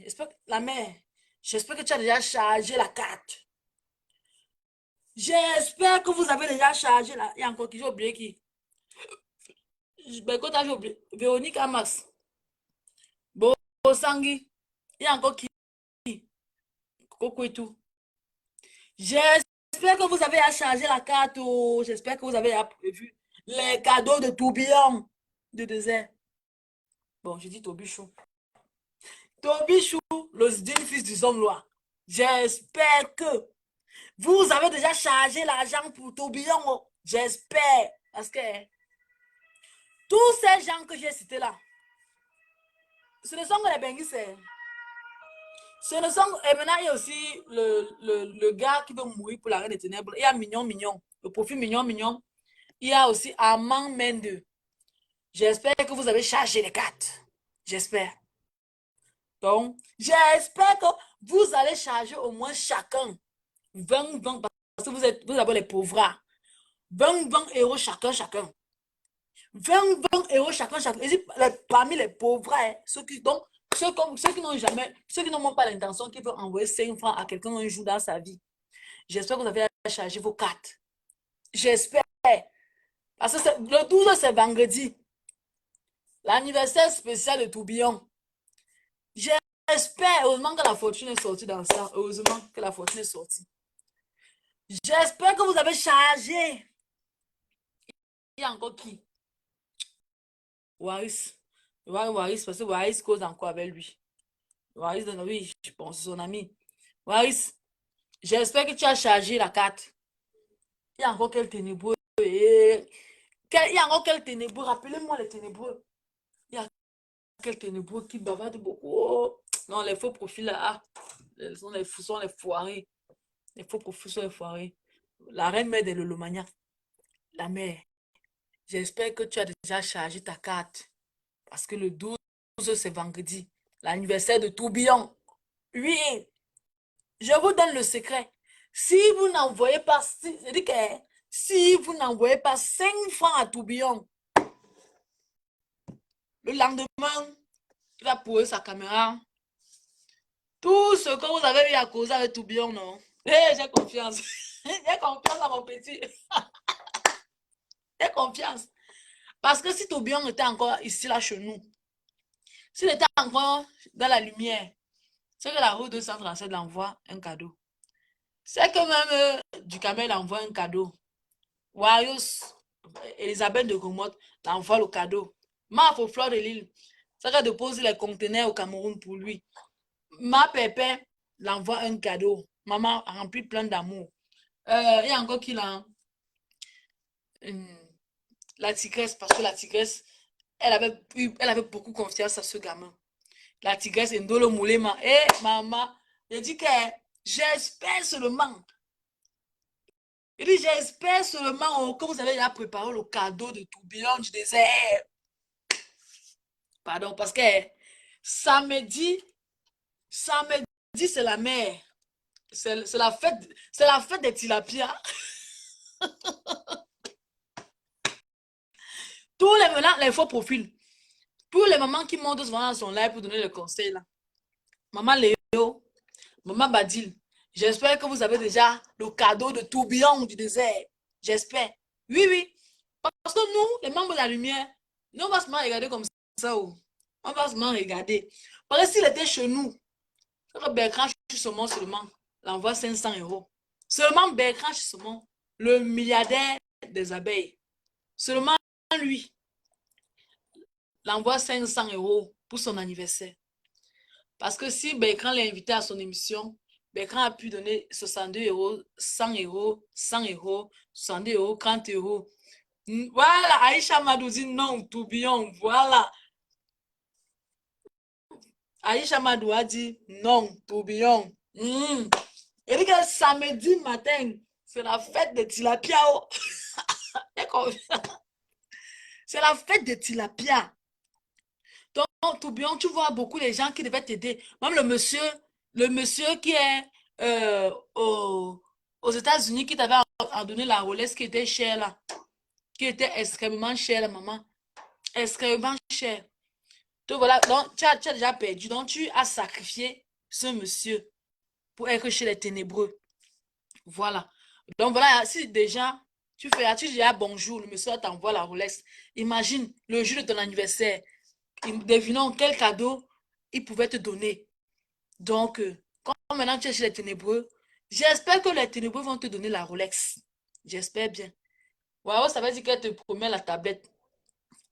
j'espère que la mère, j'espère que tu as déjà chargé la carte. J'espère que vous avez déjà chargé la. Il y a encore qui, j'ai oublié qui. Ben, quand j'ai oublié, Véronique Amas. Bosangui. Il y a encore qui. Coco et tout. J'espère que vous avez à charger la carte. J'espère que vous avez prévu les cadeaux de tourbillon de désert. Bon, je dis Tobichou. Tobichou, le fils du homme loi. J'espère que vous avez déjà chargé l'argent pour tourbillon. Oh. J'espère. Parce que tous ces gens que j'ai cités là, ce ne sont que les benguisses. Ce ne sont... Et maintenant, il y a aussi le gars qui veut mourir pour la reine des ténèbres. Il y a Mignon. Le profil Mignon. Il y a aussi Armand Mende. J'espère que vous avez chargé les cartes. J'espère. Donc, j'espère que vous allez charger au moins chacun 20, parce que vous avez les pauvres. 20 euros chacun. 20 euros chacun. Et parmi les pauvres, ceux qui, donc, Ceux qui n'ont jamais, ceux qui n'ont pas l'intention, qui veulent envoyer 5 francs à quelqu'un un jour dans sa vie. J'espère que vous avez chargé vos cartes. J'espère. Parce que le 12, c'est vendredi. L'anniversaire spécial de Tourbillon. J'espère, heureusement que la fortune est sortie dans ça. Heureusement que la fortune est sortie. J'espère que vous avez chargé. Il y a encore qui? Waris. Waris, parce que Waris cause encore avec lui. Waris, oui, je pense, son ami. Waris, j'espère que tu as chargé la carte. Il y a encore quel ténébreux. Il y a encore quel ténébreux. Rappelez-moi les ténébreux. Il y a quel ténébreux qui bavarde beaucoup. Oh. Non, les faux profils là. Ah, sont les foirés. Les faux profils sont les foirés. La reine mère de l'Olomania. La mère. J'espère que tu as déjà chargé ta carte. Parce que le 12, c'est vendredi. L'anniversaire de Tourbillon. Oui, je vous donne le secret. Si vous n'envoyez pas, si vous n'envoyez pas 5 francs à Tourbillon, le lendemain, il va poser sa caméra. Tout ce que vous avez eu à causer avec Tourbillon, non? J'ai confiance. J'ai confiance à mon petit. J'ai confiance. Parce que si Tourbillon était encore ici, là, chez nous, s'il était encore dans la lumière, c'est que la route 237 l'envoie un cadeau. C'est que même du Camel envoie un cadeau. Warius, Elisabeth de Gomotte l'envoie le cadeau. Marc au Fleur de l'île, c'est qu'elle dépose les conteneurs au Cameroun pour lui. Ma Pépé l'envoie un cadeau. Maman remplit plein d'amour. Il y a encore qui l'a. La tigresse, parce que la tigresse, elle avait beaucoup confiance à ce gamin. La tigresse Ndolo Moulema. Maman, je dis que j'espère seulement. Il dit, j'espère seulement que vous avez déjà préparé le cadeau de Tourbillon du désert. Pardon, parce que samedi, c'est la mer. C'est la fête des tilapias. Tous les maintenant, les faux profils. Tous les mamans qui montent souvent dans son live pour donner le conseil là. Maman Léo, maman Badil, j'espère que vous avez déjà le cadeau de Tourbillon du désert. J'espère. Oui, oui. Parce que nous, les membres de la lumière, nous, on va seulement regarder comme ça. Oh. On va seulement regarder. Parce que s'il était chez nous, Bertrand Chusomon seulement l'envoie 500 euros. Seulement Bertrand Chusomon, le milliardaire des abeilles. Seulement lui l'envoie 500 euros pour son anniversaire. Parce que si Bertrand l'a invité à son émission, Bertrand a pu donner 62 euros, 100 euros, 100 euros, 62 euros, 30 euros. Voilà, Aïcha Madou dit non, Tourbillon, voilà. Aïcha Madou a dit non, Tourbillon. Il dit que samedi matin, c'est la fête de Tilapiao. C'est la fête de Tilapia. Donc, Tourbillon, tu vois beaucoup de gens qui devaient t'aider. Même le monsieur qui est aux États-Unis, qui t'avait donné la Rolex qui était chère là. Qui était extrêmement chère, la maman. Extrêmement chère. Donc voilà, donc tu as déjà perdu. Donc tu as sacrifié ce monsieur pour être chez les ténébreux. Voilà. Donc voilà, si déjà tu dis bonjour, le monsieur t'envoie la Rolex. Imagine le jour de ton anniversaire. Devinons quel cadeau il pouvait te donner. Donc, comme maintenant tu es chez les ténébreux, j'espère que les ténébreux vont te donner la Rolex. J'espère bien. Waouh, ça veut dire qu'elle te promet la tablette.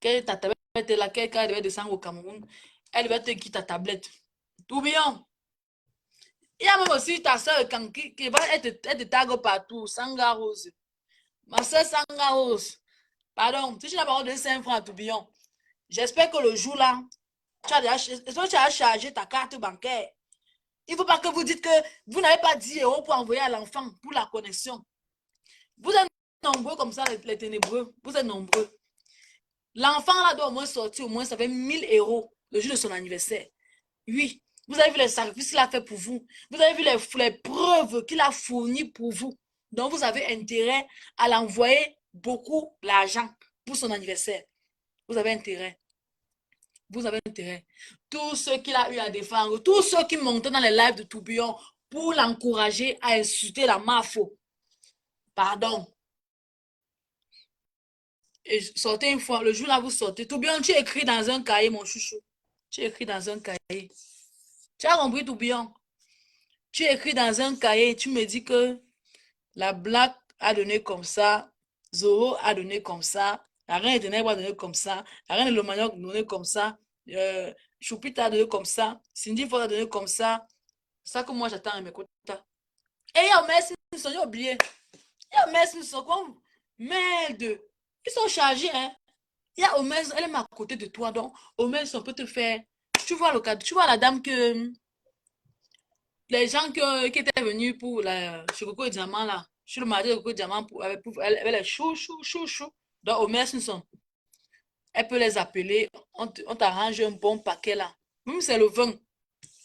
Ta tablette est là, quelqu'un devait descendre au Cameroun. Elle va te quitter ta tablette. Tourbillon. Il y a même aussi ta soeur qui va être tag partout. Sanga Rose. Ma soeur Sanga Rose. Pardon, si tu n'as pas donné 5 francs à Tourbillon, j'espère que le jour là, tu as chargé ta carte bancaire. Il ne faut pas que vous dites que vous n'avez pas 10 euros pour envoyer à l'enfant pour la connexion. Vous êtes nombreux comme ça, les ténébreux. Vous êtes nombreux. L'enfant là doit au moins sortir, au moins ça fait 1000 euros le jour de son anniversaire. Oui, vous avez vu les sacrifices qu'il a fait pour vous. Vous avez vu les preuves qu'il a fournies pour vous. Donc vous avez intérêt à l'envoyer beaucoup l'argent pour son anniversaire. Vous avez intérêt. vous avez intérêt. Tous ceux qu'il a eu à défendre, tous ceux qui montent dans les lives de Tourbillon pour l'encourager à insulter la mafo. Pardon. Et sortez une fois, le jour là, vous sortez. Tourbillon, tu écris dans un cahier, mon chouchou. Tu écris dans un cahier. Tu as compris, Tourbillon? Tu écris dans un cahier, tu me dis que la blague a donné comme ça, Zoro a donné comme ça, la reine de Ténèbres a donné comme ça, la reine de Lomagnoc a donné comme ça, Choupita a donné comme ça, Cindy Ford a donné comme ça. C'est ça que moi j'attends à mes côtés. Et il y a Omer Simpson, j'ai oublié. Il y a Omer Simpson, comme merde. Ils sont chargés, hein. Il y a Omer, elle est à côté de toi, donc Omer Simpson peut te faire. Tu vois le cadre, tu vois la dame que. Les gens qui étaient venus pour la, chez Coco et Diamant, là, sur le mardi de Coco et Diamant, avec les chou, chou, chou, chou. Donc, Omer Simpson, elle peut les appeler. On t'arrange un bon paquet, là. Même c'est le 20.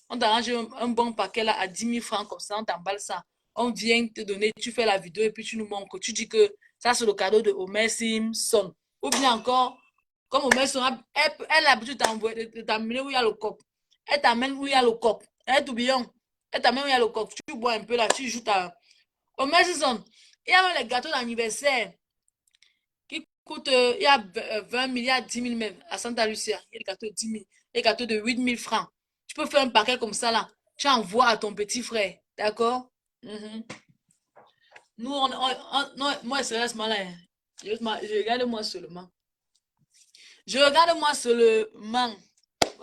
On t'arrange un bon paquet, là, à 10 000 francs, comme ça, on t'emballe ça. On vient te donner, tu fais la vidéo et puis tu nous montres. Tu dis que ça, c'est le cadeau de Omer Simpson. Ou bien encore, comme Omer Simpson, elle a l'habitude de t'amener où il y a le coq. Elle t'amène où il y a le coq. Elle tourbillon. Elle t'amène où il y a le coq. Tu bois un peu là, tu joues ta. Omer Simpson, il y a même les gâteaux d'anniversaire qui coûtent, il y a 20 000, il y a 10 000 même à Santa Lucia. Il y a des gâteaux de 10 000, des gâteaux de 8 000 francs. Tu peux faire un paquet comme ça là. Tu envoies à ton petit frère. D'accord? Mhm. Nous, non, moi, c'est reste malin. Je regarde moi seulement. Je regarde moi seulement.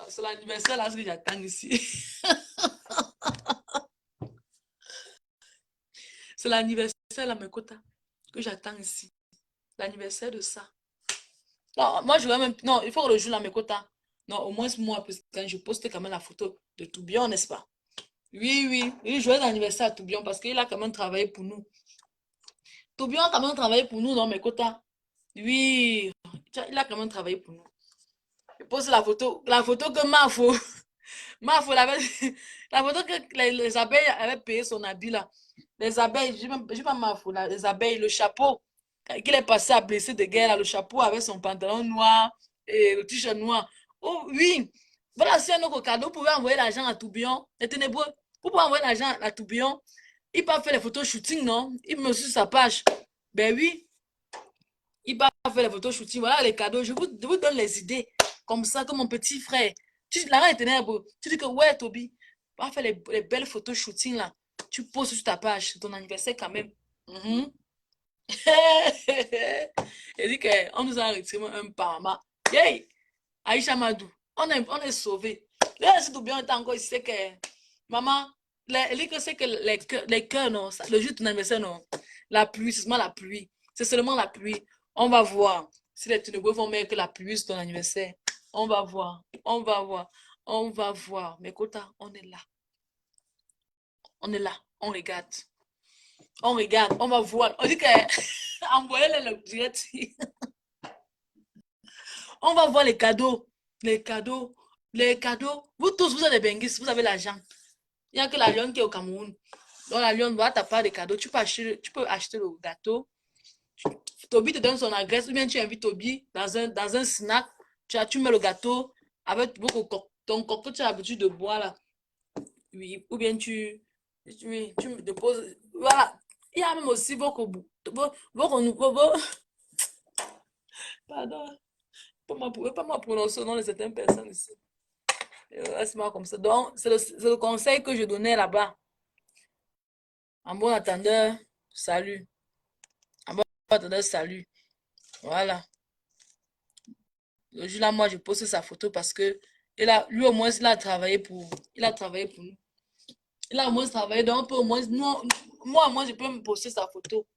C'est l'anniversaire là, ce que j'attends ici. C'est l'anniversaire là, mes quotas, que j'attends ici. L'anniversaire de ça. Non, moi, je vais même. Non, il faut que le jour là, mes quotas. Non, au moins moi, parce que quand je poste quand même la photo de Tourbillon, n'est-ce pas? Oui, oui. Oui, joyeux anniversaire à Tourbillon parce qu'il a quand même travaillé pour nous. Tourbillon a quand même travaillé pour nous dans mes quotas. Oui, il a quand même travaillé pour nous. Je pose la photo que Mafo, Mafo, la photo que les abeilles avaient payé son habit là. Les abeilles, je pas Mafo, là, les abeilles, le chapeau, qu'il est passé à blessé de guerre, là, le chapeau avec son pantalon noir et le t-shirt noir. Oh oui, voilà, c'est un autre cadeau. Vous pouvez envoyer l'argent à Tourbillon, les ténébreux. Vous pouvez envoyer l'argent à Tourbillon. Il peut faire les photos shooting, non? Il me suit sur sa page. Ben oui. Il va faire les photos shooting. Voilà les cadeaux. Je vous donne les idées. Comme ça, comme mon petit frère. La reine des ténèbres. Tu dis que ouais, Toby, va faire les belles photos shooting là. Tu postes sur ta page. Ton anniversaire quand même. Mhm. Il dit qu'on nous a retiré un parma. Hey, Aïcha Madou, on est sauvés. Là, si tout bien est encore ici, c'est que maman, c'est que les cœurs, non, le jour de ton anniversaire, non. La pluie, c'est seulement la pluie. C'est seulement la pluie. On va voir si les ténébreux vont mettre la pluie sur ton anniversaire. On va voir. On va voir. On va voir. Mais Kota, on est là. On est là. On regarde. On regarde. On va voir. On dit que envoyez-les le direct. On va voir les cadeaux. Les cadeaux. Les cadeaux. Vous tous, vous êtes des benguis. Vous avez l'argent. Il n'y a que la lionne qui est au Cameroun. Donc la lionne va ta part des cadeaux. Tu peux acheter le gâteau. Toby te donne son adresse. Ou bien tu invites Toby dans un snack. Tu mets le gâteau avec ton coco que tu as l'habitude de boire là. Oui. Ou bien tu me déposes. Voilà. Il y a même aussi pardon. Pas moi prononcer le nom de certaines personnes ici. Laisse-moi comme ça. Donc, c'est le conseil que je donnais là-bas. En bon attendeur, salut. En bon attendeur, salut. Voilà. Le jour là, moi, je poste sa photo parce que lui, au moins, il a travaillé pour nous. Il a au moins travaillé. Donc, au moins, moi, je peux me poster sa photo.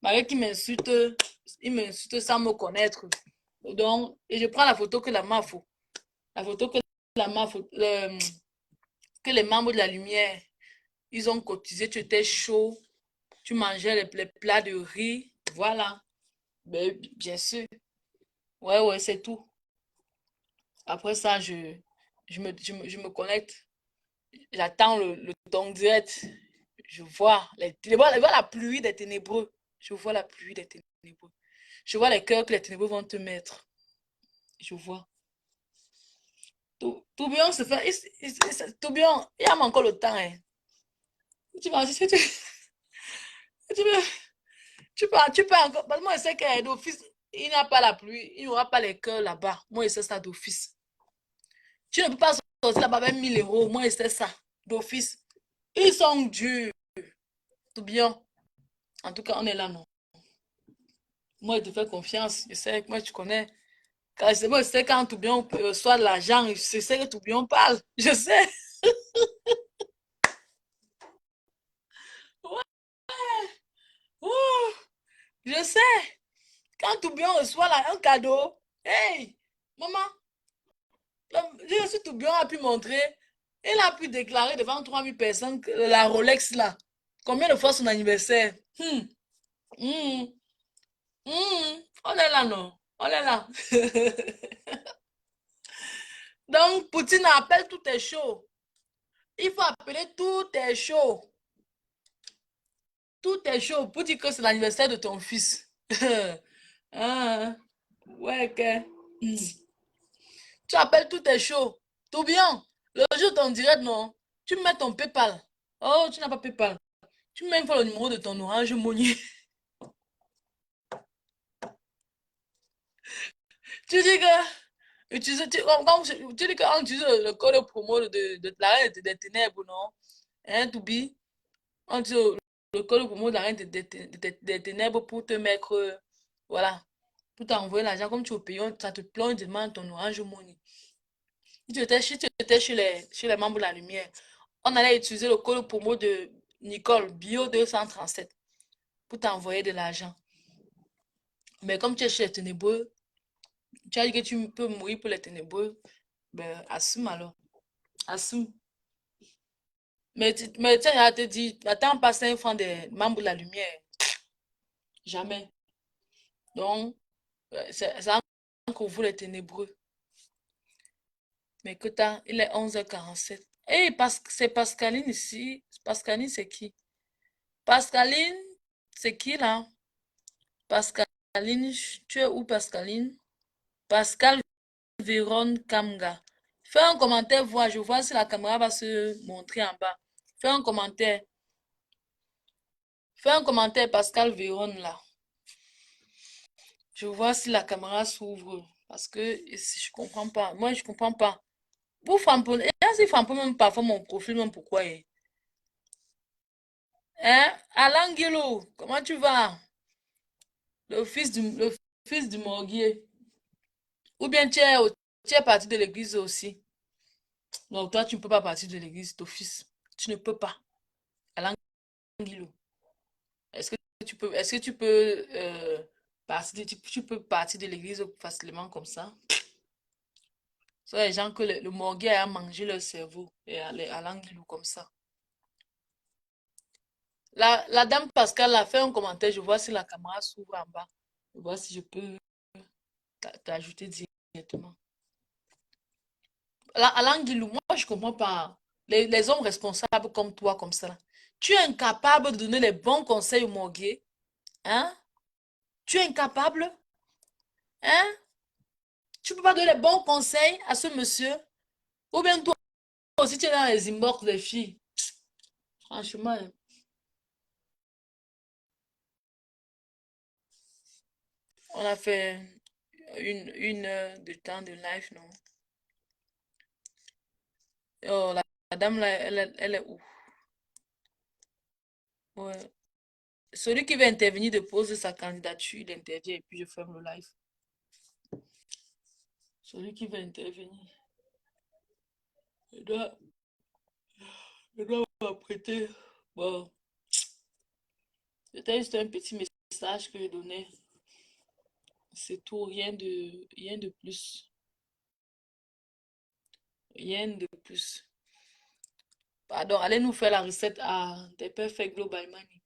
Malgré qu'il m'insulte, il m'insulte sans me connaître. Donc, et je prends la photo que la MAFO. La photo que la MAFO, que les membres de la lumière, ils ont cotisé, tu étais chaud, tu mangeais les plats de riz, voilà. Ben, bien sûr. Ouais, ouais, c'est tout. Après ça, je me connecte. J'attends le ton direct. Je vois, je vois la pluie des ténébreux. Je vois la pluie des ténébreux. Je vois les cœurs que les ténébreux vont te mettre. Je vois. Tourbillon se fait. Tourbillon, il y a encore le temps. Hein. Tu vas, tu peux, tu peux encore. Parce que moi, je sais que d'office, il n'y a pas la pluie, il n'y aura pas les cœurs là-bas. Moi, je sais ça d'office. Tu ne peux pas sortir là-bas avec 1 000 euros. Moi, je sais ça d'office. Ils sont durs. Tourbillon. En tout cas, on est là, non. Moi, je te fais confiance. Je sais que moi, tu connais. Moi, je sais quand Tourbillon reçoit de l'argent, je sais que Tourbillon parle. Je sais. Ouais. Ouh, je sais. Quand Tourbillon reçoit là, un cadeau, hey, maman, j'ai reçu Tourbillon a pu montrer, il a pu déclarer devant 3 000 personnes que la Rolex là, combien de fois son anniversaire. Hmm, on est là, non? On est là. Donc, Poutine appelle tout est chaud. Il faut appeler tout est chaud. Tout est chaud pour dire que c'est l'anniversaire de ton fils. Ah, ouais, que. Tu appelles tout est chaud. Tout bien. Le jour de ton direct, non. Tu mets ton PayPal. Oh, tu n'as pas PayPal. Tu mets une fois le numéro de ton Orange Money. Tu dis que. Tu dis qu'on utilise le code promo de la reine des ténèbres, non? Hein, Toubi? On utilise le code promo de la reine des ténèbres pour te mettre. Voilà. Pour t'envoyer l'argent. Comme tu es au pays, ça te plonge directement dans ton Orange Money. Si tu étais chez les membres de la lumière, on allait utiliser le code promo de Nicole, Bio 237, pour t'envoyer de l'argent. Mais comme tu es chez les ténébreux, tu as dit que tu peux mourir pour les ténébreux, ben assume alors. Assume. Mais tiens, elle te dit, attends pas 5 francs des membres de la lumière. Jamais. Donc, c'est encore vous les ténébreux. Mais que t'as, il est 11h47. Eh, c'est Pascaline ici. Pascaline, c'est qui? Pascaline, c'est qui là? Pascaline, tu es où Pascaline? Pascal Véron Kamga. Fais un commentaire, je vois si la caméra va se montrer en bas. Fais un commentaire. Fais un commentaire, Pascal Véron là. Je vois si la caméra s'ouvre. Parce que si je comprends pas. Moi, je comprends pas. Vous frappez, si frappez même parfois mon profil, même pourquoi? Hein? Alain Guilou, comment tu vas? Le fils du morguier. Ou bien tu es parti de l'église aussi. Non, toi, tu ne peux pas partir de l'église d'office. Tu ne peux pas. Alain Guilou. Est-ce que tu peux tu peux partir de l'église facilement comme ça? Ce sont les gens que le morgue a mangé leur cerveau et à l'anguille comme ça. La dame Pascal a fait un commentaire. Je vois si la caméra s'ouvre en bas. Je vois si je peux t'ajouter directement. À l'anguille, moi, je ne comprends pas. Les hommes responsables comme toi, comme ça, là. Tu es incapable de donner les bons conseils au morgue. Hein? Tu es incapable? Hein? Tu ne peux pas donner les bons conseils à ce monsieur? Ou bien toi aussi, tu es dans les inbox des filles. Franchement, hein. On a fait une heure de temps de live, non? Oh, la dame là, elle est où? Ouais. Celui qui veut intervenir dépose sa candidature, il intervient et puis je ferme le live. Celui qui veut intervenir, il doit m'apprêter. Bon, c'était juste un petit message que je donnais. C'est tout, rien de plus. Rien de plus. Pardon, allez nous faire la recette des Perfect Global Money.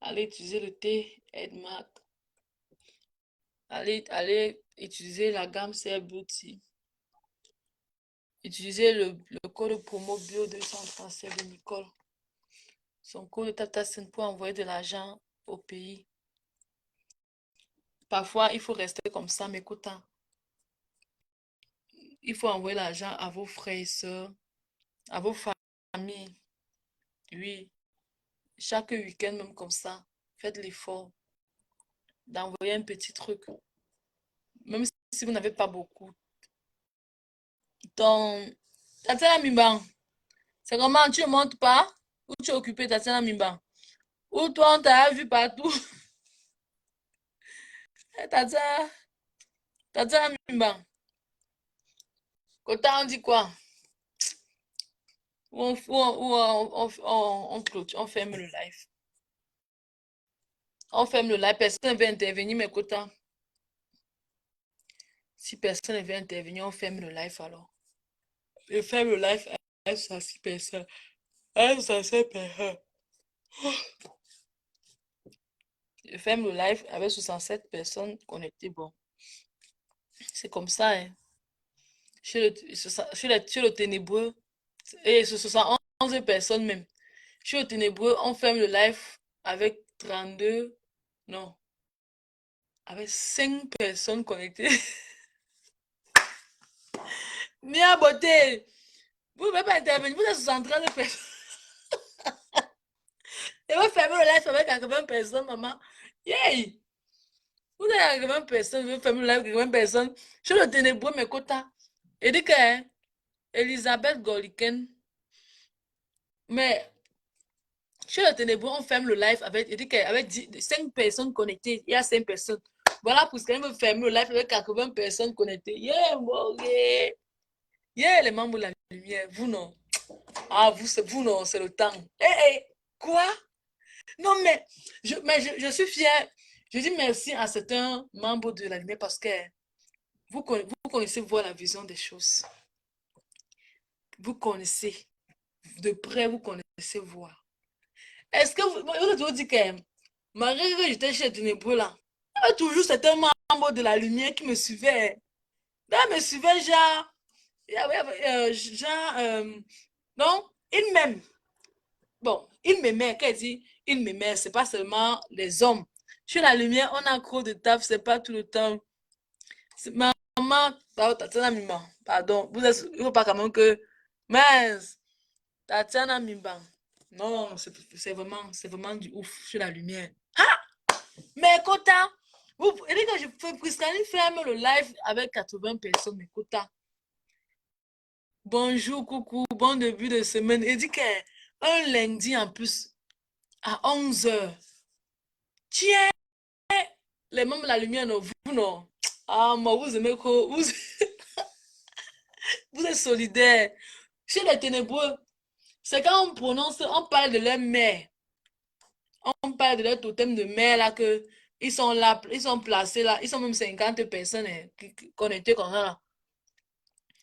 Allez utiliser le thé Edmark. Allez utiliser la gamme Cell Beauty. Utilisez le code promo bio 237 de Nicole. Son code TATASEN pour envoyer de l'argent au pays. Parfois, il faut rester comme ça, m'écoutant. Il faut envoyer l'argent à vos frères et sœurs, à vos familles. Oui, chaque week-end, même comme ça, faites l'effort d'envoyer un petit truc. Même si vous n'avez pas beaucoup. Donc, Tatiana Mimban, c'est comment tu ne montes pas? Ou tu es occupé, Tatiana Mimban? Ou toi, on t'a vu partout? Tatiana Mimban, Kota, on dit quoi? On ferme le live. On ferme le live. Personne ne veut intervenir, mais Kota. Si personne ne veut intervenir, on ferme le live alors. Je ferme le live à 6 personnes. À 7 personnes. Je ferme le live avec 67 personnes connectées. Bon, c'est comme ça, hein. Chez le ténébreux, et ce 71 personnes même. Chez le ténébreux, on ferme le live avec 32, non, avec 5 personnes connectées. Mia beauté, vous ne pouvez pas intervenir, vous êtes 73 personnes. Et vous fermez le live avec 80 personnes, maman. Yay! Vous avez 80 personnes, vous fermez le live avec 80 personnes. Chez le ténébreux, mes quotas. Et dit que hein, Elisabeth Goliken, mais chez le ténébreux, on ferme le live avec, il dit qu'avec 5 personnes connectées, il y a 5 personnes. Voilà pour ce qu'elle veut fermer le live avec 80 personnes connectées. Yeah, bon, yeah. Yeah, les membres de la lumière, vous non. Ah, vous non, c'est le temps. Eh, hey, quoi? Non, mais je suis fière. Je dis merci à certains membres de la lumière parce que vous connaissez voir la vision des choses. Vous connaissez de près, vous connaissez voir. Est-ce que vous dites que malgré que j'étais chez Ténébreux là, il y avait toujours certains membres de la lumière qui me suivaient. Là, me suivaient genre, il y avait, genre, non, ils m'aiment. Bon, ils m'aimaient. Quand elle dit ils m'aimaient, c'est pas seulement les hommes. Chez la lumière, on a trop de taf, c'est pas tout le temps. Maman, Tatiana Mimban, pardon, il ne faut pas quand même que, mince, Tatiana Mimban. Non, c'est vraiment du ouf sur la lumière. Ah, mais Kota, vous, et quand je fais Priscaline ferme le live avec 80 personnes, mais Kota, bonjour, coucou, bon début de semaine. Il dit qu'un lundi en plus, à 11 h. Tiens, les membres de la lumière, non, vous, non. Ah, moi, vous aimez quoi? Vous êtes solidaires. Chez les ténébreux, c'est quand on prononce, on parle de leur mère. On parle de leur totem de mère, là, que ils sont là, ils sont placés là. Ils sont même 50 personnes hein, qui connectées comme ça, là.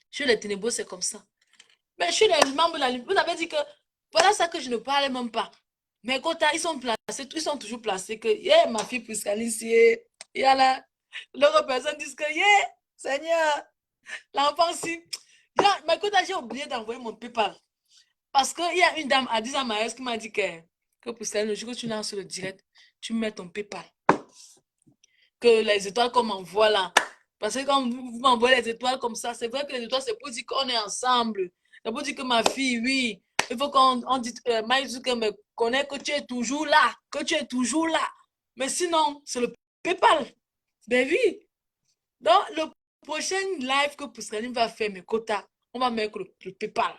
Chez les ténébreux, c'est comme ça. Mais chez les membres de la lumière, vous avez dit que voilà ça que je ne parlais même pas. Mais quand ils sont placés, ils sont toujours placés que, yeah, ma fille Priscalis, il y a là, l'autre personne dit que, yeah, Seigneur, l'enfant si. Mais quand j'ai oublié d'envoyer mon PayPal, parce qu'il y a une dame à 10 ans Maës qui m'a dit que Priscalis, le jour que tu lances le direct, tu mets ton PayPal. Que les étoiles qu'on m'envoie là, parce que quand vous m'envoyez les étoiles comme ça, c'est vrai que les étoiles, c'est pour dire qu'on est ensemble. C'est pour dire que ma fille, oui, il faut qu'on dise, Maïzuke me connaît que tu es toujours là, que tu es toujours là. Mais sinon, c'est le PayPal. Ben oui. Donc, le prochain live que Pouskaline va faire, mes quotas, on va mettre le PayPal.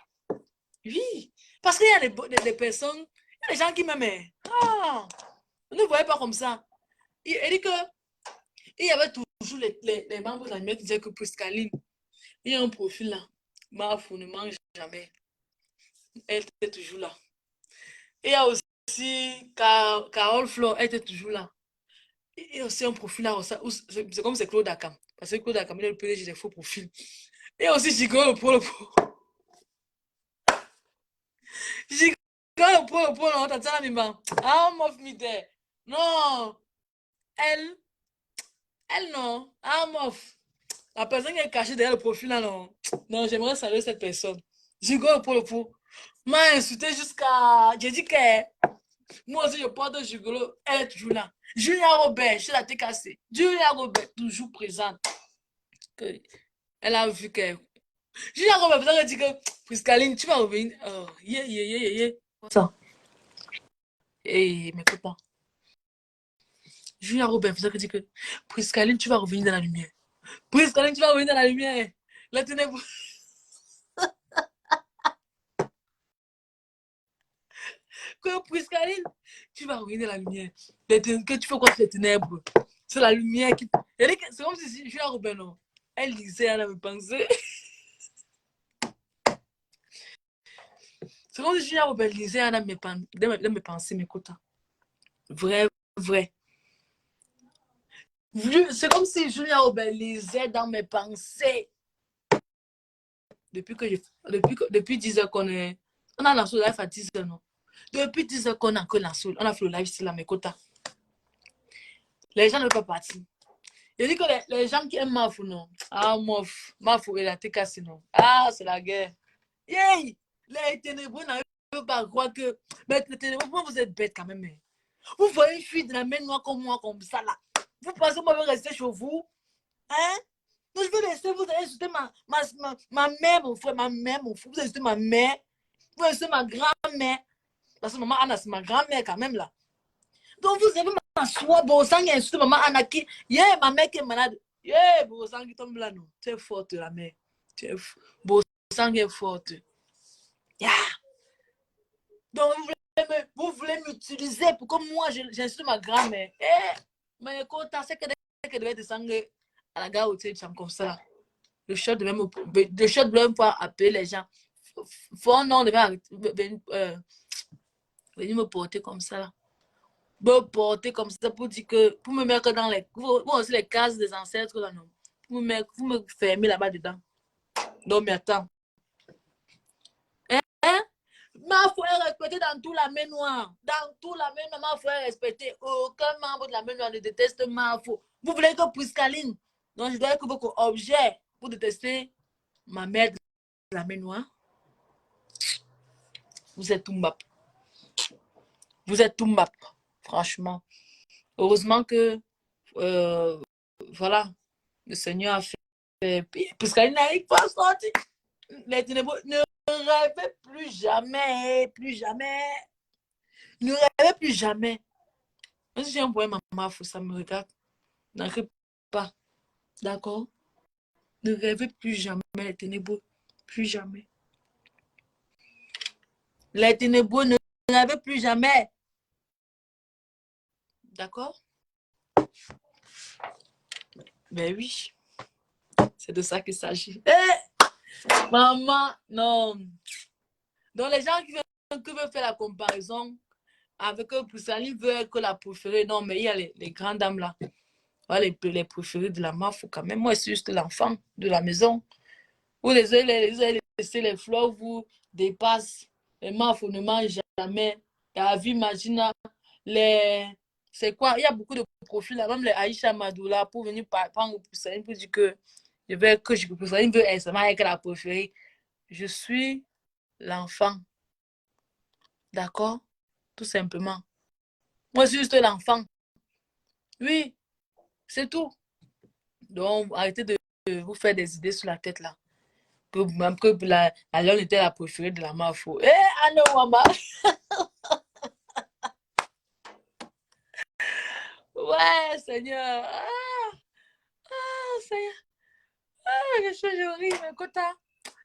Oui. Parce qu'il y a des personnes, il y a des gens qui m'aiment. Ah, vous ne voyez pas comme ça. Il dit que il y avait toujours les membres de la lumière qui disaient que Pouskaline, il y a un profil là. Mafou ne mange jamais. Elle était toujours là. Et il y a aussi Carole Flo, elle était toujours là. Et aussi un profil là, c'est comme c'est Claude Akam. Parce que Claude Akam, il est le PDG des faux profils. Et aussi Jigo le pro. Jigo le pro, non, t'as ça, Mima. Ah, mof mide. Non, elle, elle non. Ah, mof. La personne qui est cachée derrière le profil là, non. Non, j'aimerais saluer cette personne. Jigo le pro. M'a insulté jusqu'à. J'ai dit que Moi aussi, je porte un gigolo. Elle est toujours là. Julia Robert, je la t'ai cassé. Julia Robert, toujours présente. Elle a vu que. Julia Robert, vous avez dit que Priscaline, tu vas revenir. Oh, ça. Et mes copains. Julia Robert, vous avez dit que Priscaline, tu vas revenir dans la lumière. Priscaline, tu vas revenir dans la lumière. La ténèbre. Que Priscaline, tu vas revenir dans la lumière. Que tu fais quoi ces ténèbres? C'est la lumière qui. C'est comme si Julia Robert, non. Elle lisait, elle avait pensé. C'est comme si Julia Robert lisait dans mes pensées, mes quotas. Vrai, vrai. C'est comme si Julia Robert lisait dans mes pensées. Depuis 10 heures qu'on est. On a lancé le live à 10 heures, non? Depuis 10 heures qu'on a que lancé. On a fait le live ici, là, mes quotas. Les gens ne peuvent pas partir. Je dis que les gens qui aiment Mafou, non. Ah, Mafou, il a été cassé, non. Ah, c'est la guerre. Yay! Les ténébreux n'arrivent pas à croire que. Mais les ténébreux, vous êtes bêtes quand même. Hein. Vous voyez une fille de la main noire comme moi, comme ça, là. Vous pensez que moi, je vais rester chez vous? Hein? Donc, je vais laisser, vous allez insulter ma mère, mon frère, ma mère, mon frère. Vous allez insulter ma mère. Vous allez insulter ma grand-mère. Parce que maman Anna, c'est ma grand-mère quand même, là. Donc, vous avez m'asseoir, bon sang, insulter maman Anna qui. Yeah, ma mère qui est malade. Yeah, bon sang qui tombe là, non. Tu es forte, la mère. Bon sang est forte. Yeah. Donc, vous voulez m'utiliser pour que moi, j'insulte ma grand-mère. Eh, mais quand tu sais qu'elle devait descendre à la gare au comme ça, là. Le chat devait pouvoir appeler les gens. Faut non, devait venir me porter comme ça, là. Me porter comme ça pour dire que, pour me mettre dans vous aussi les cases des ancêtres, là, non. Pour me fermer là-bas dedans. Non, mais attends. Hein? Ma foi est respectée dans tout la main noire. Dans tout la main noire, ma foi est respectée. Aucun membre de la main noire ne déteste ma foi. Vous voulez que Priscaline, donc je dois être votre objet pour détester ma mère de la main noire. Vous êtes tout mbap. Vous êtes tout mbap, franchement. Heureusement que, voilà, le Seigneur a fait. Priscaline n'arrive pas à sortir. Les ténébreux ne rêvez plus jamais, plus jamais. Ne rêvez plus jamais. Même si j'ai un problème à ma ça me regarde. N'en rêve pas. D'accord? Ne rêvez plus jamais les ténébreux. Plus jamais. Les ténébreux ne rêvez plus jamais. D'accord? Ben oui. C'est de ça qu'il s'agit. Maman, non. Donc les gens qui veulent faire la comparaison avec Poussaline veulent que la préférée. Non, mais il y a les grandes dames là. Voilà, les préférés de la mafia quand même. Moi, c'est juste l'enfant de la maison. Vous les laissez les fleurs vous dépassent. Les mafos ne mangent jamais. La vie imagina. C'est quoi? Il y a beaucoup de profils là. Même les Aïcha Madoula pour venir prendre Poussaline pour dire que Poussaline veut extrêmement être la préférée. Je suis l'enfant. D'accord? Tout simplement. Moi, je suis juste l'enfant. Oui, c'est tout. Donc, arrêtez de vous faire des idées sur la tête là. Même que la lionne était la préférée de la mafia. Eh, Anne Wamba! Ouais, Seigneur. Seigneur. Je ris,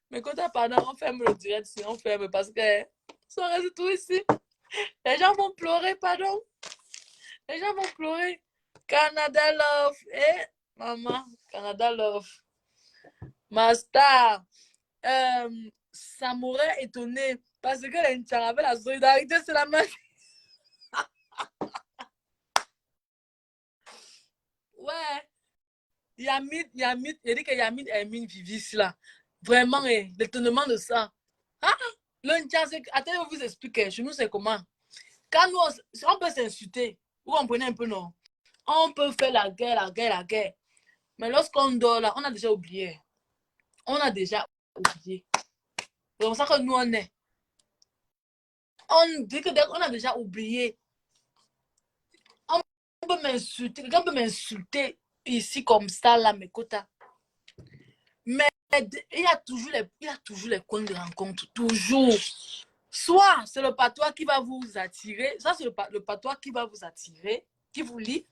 mes quotas, pardon, on ferme le direct si on ferme parce que ça reste tout ici. Les gens vont pleurer, pardon. Les gens vont pleurer. Canada love. Eh, maman, Canada love. Master. Ça m'aurait étonné parce que les Nchara avec la solidarité, c'est la même. Ouais. Yamit, il dit que Yamit est une vivis là. Vraiment, l'étonnement de ça. Ah, le Nchara, attendez, je vous explique. Chez nous, c'est comment? Quand nous, on peut s'insulter, vous comprenez un peu, non? On peut faire la guerre, la guerre, la guerre. Mais lorsqu'on dort là, on a déjà oublié. On a déjà oublié. C'est comme ça que nous, on est. On dit que on a déjà oublié. On peut m'insulter, quelqu'un peut m'insulter ici comme ça, là, mes quotas. Mais il y a toujours les coins de rencontre, toujours. Soit c'est le patois qui va vous attirer, soit c'est le patois qui va vous attirer, qui vous lie.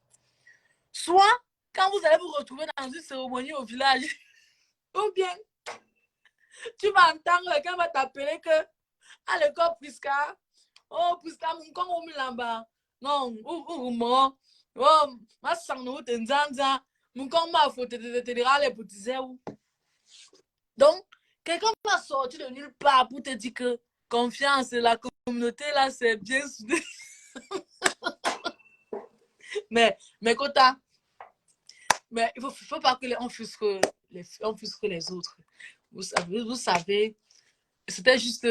Soit quand vous allez vous retrouver dans une cérémonie au village, ou bien tu vas entendre quelqu'un va t'appeler que à l'école Prisca, oh Prisca, mon con au milamba, non, ou moi, oh, ma sang nous t'enzanza, mon con m'a faut te dira les petits zéros. Donc, quelqu'un va sortir de nulle part pour te dire que confiance, la communauté là, c'est bien soudé. mais Kota, mais il faut pas que on offusque les autres. Vous savez, c'était juste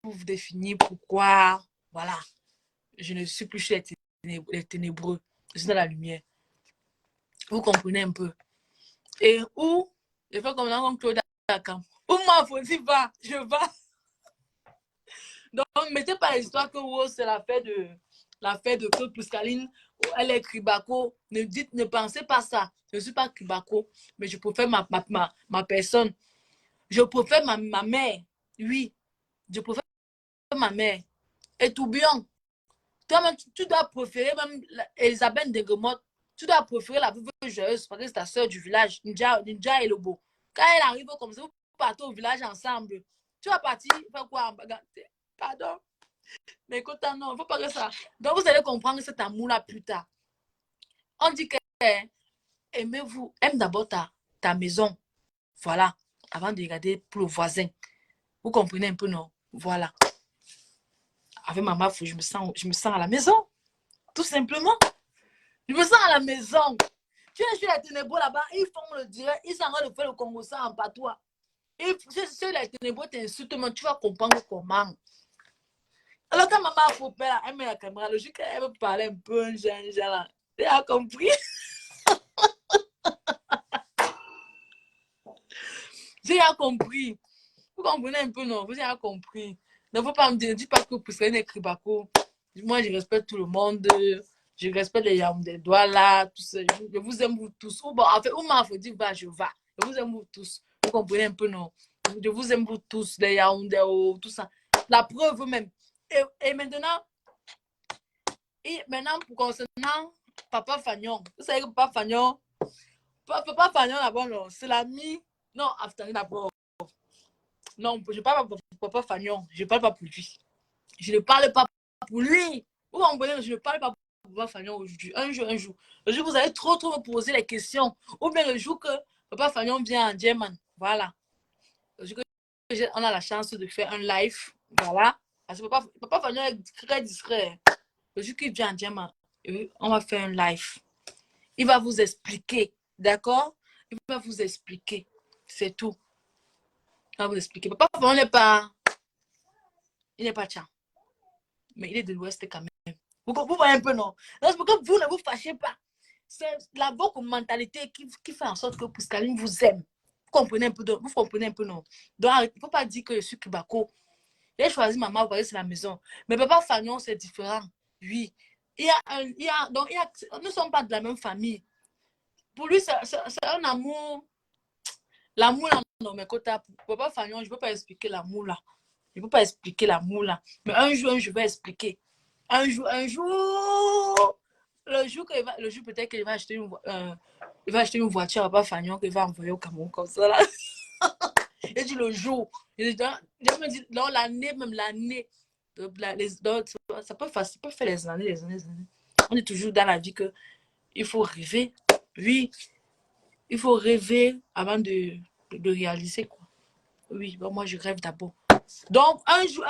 pour vous définir pourquoi, voilà, je ne suis plus chez les ténébreux, je suis dans la lumière. Vous comprenez un peu. Et où, je fais comme dans Claude Akam, où moi, faut dire, va, je vais. Donc, mettez pas l'histoire que oh, c'est la fête de Claude Pouscaline, elle est Kribako. Ne pensez pas ça. Je ne suis pas Kribako, mais je préfère ma personne. Je préfère ma mère. Oui, je préfère ma mère. Et tout bien. Toi, tu dois préférer même Elisabeth Degemotte. Tu dois préférer la veuve joyeuse parce que c'est ta soeur du village, Ninja et Lobo. Quand elle arrive comme ça, vous partez au village ensemble. Tu vas partir faire quoi? Pardon. Mais écoute, non, il ne faut pas que ça. Donc, vous allez comprendre cet amour-là plus tard. On dit que aimez-vous, aime d'abord ta maison. Voilà. Avant de regarder pour le voisin. Vous comprenez un peu, non? Voilà. Avec maman, je me sens à la maison. Tout simplement. Je me sens à la maison. Tu es chez les ténébreux là-bas, ils font le direct, ils s'en vont de faire le Congo ça en patois. Et chez les ténébreux t'insultent, mais tu vas comprendre comment. Alors, quand maman a fait peur, elle met la caméra, logique, elle veut parler un peu, un genre là. Tu as compris? J'ai compris. Vous comprenez un peu, non? Vous avez compris. Ne faut pas me dire, dis pas que pour ça, écrit Bako. Moi, je respecte tout le monde. Je respecte les Yaoundé doigts là. Tout ça. Je vous aime vous tous. Ou bon, en fait, il faut dire, va, je vais. Je vous aime vous tous. Vous comprenez un peu, non? Je vous aime vous tous, les Yaoundé, oh, tout ça. La preuve même. Et maintenant, pour concernant Papa Fagnon. Vous savez que Papa Fagnon, là-bas, c'est l'ami. Non, attendez d'abord. Non, je ne parle pas pour Papa Fagnon. Je ne parle pas pour lui. Je ne parle pas pour lui. Vous comprenez, je ne parle pas pour Papa Fagnon aujourd'hui. Un jour. Le jour où vous allez trop me poser les questions. Ou bien le jour que Papa Fagnon vient en German. Voilà. Le jour que on a la chance de faire un live. Voilà. Parce que Papa Fagnon est très discret. Le jour qu'il vient en German, on va faire un live. Il va vous expliquer. D'accord? Il va vous expliquer. C'est tout. Il va vous expliquer. Papa Fagnon n'est pas... Il n'est pas tchang. Mais il est de l'Ouest quand même. Vous voyez un peu, non? C'est pour que vous ne vous fâchez pas. C'est votre mentalité qui fait en sorte que Pouscaline vous aime. Vous comprenez un peu, non? Donc, il ne faut pas dire que je suis Kibako. J'ai choisi maman, vous voyez, c'est la maison. Mais Papa Fagnon, c'est différent. Oui. Nous ne sommes pas de la même famille. Pour lui, c'est un amour. L'amour, là, non, mais quand Papa Fagnon, je ne peux pas expliquer l'amour, là. Je ne peux pas expliquer l'amour, là. Mais un jour, je vais expliquer. Un jour, le jour peut-être qu'il va acheter une voiture à Papa Fagnon qu'il va envoyer au Cameroun comme ça là. Il dit le jour. Il dit dans l'année, même l'année. Ça peut faire les années. On est toujours dans la vie que il faut rêver. Oui, il faut rêver avant de réaliser quoi. Oui, bon, moi je rêve d'abord. Donc un jour,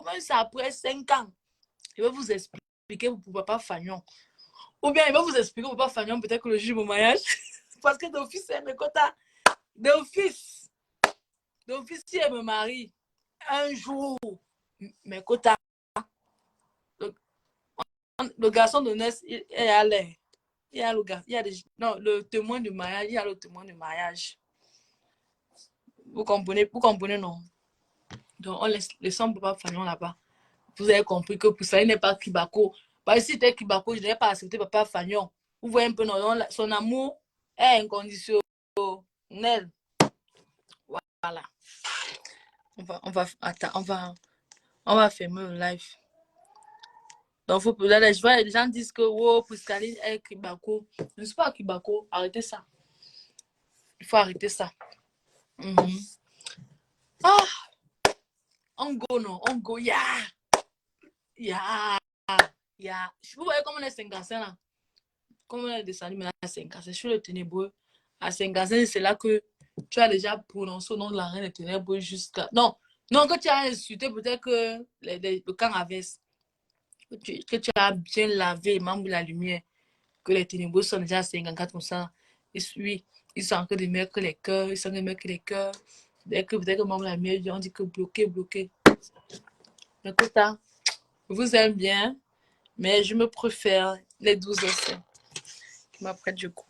même c'est après 5 ans. Je vais vous expliquer pour Papa Fagnon. Ou bien il va vous expliquer pour Papa Fagnon peut-être que le jour de mon mariage. Parce que d'office, c'est mes quotas. D'office, si elle me marie, un jour, mes quotas. Le garçon de noces, il est à l'air. Il y a le gars, non, le témoin de mariage, il y a le témoin de mariage. Vous comprenez, non? Donc on laisse Papa Fagnon là-bas. Vous avez compris que pour ça, il n'est pas Kibako. Parce que si c'était Kibako, je n'aurais pas accepté Papa Fagnon. Vous voyez un peu, non, son amour est inconditionnel. Voilà. On va fermer le live. Donc, faut peut-être, je vois les gens disent que, oh, Pouskaline est Kibako. Je ne suis pas Kibako. Arrêtez ça. Il faut arrêter ça. Ah, on go, non, on go, yeah. Yeah. Yeah. Vous voyez comment on est 55 là? Comme on est descendu maintenant à 55, je suis le ténébreux. À 55, c'est là que tu as déjà prononcé au nom de la reine des ténébreux jusqu'à. Non, non, que tu as insulté peut-être que le camp Aves. Que tu as bien lavé les membres de la lumière. Que les ténébreux sont déjà à 54 comme ça. Et oui, ils sont encore des meilleurs que les cœurs. Ils sont des meilleurs que les cœurs. Dès que peut-être que membres de la lumière, on dit que bloqué, bloqué. Écoute, hein, je vous aime bien, mais je me préfère les 12 aussi qui m'apprêtent du coup.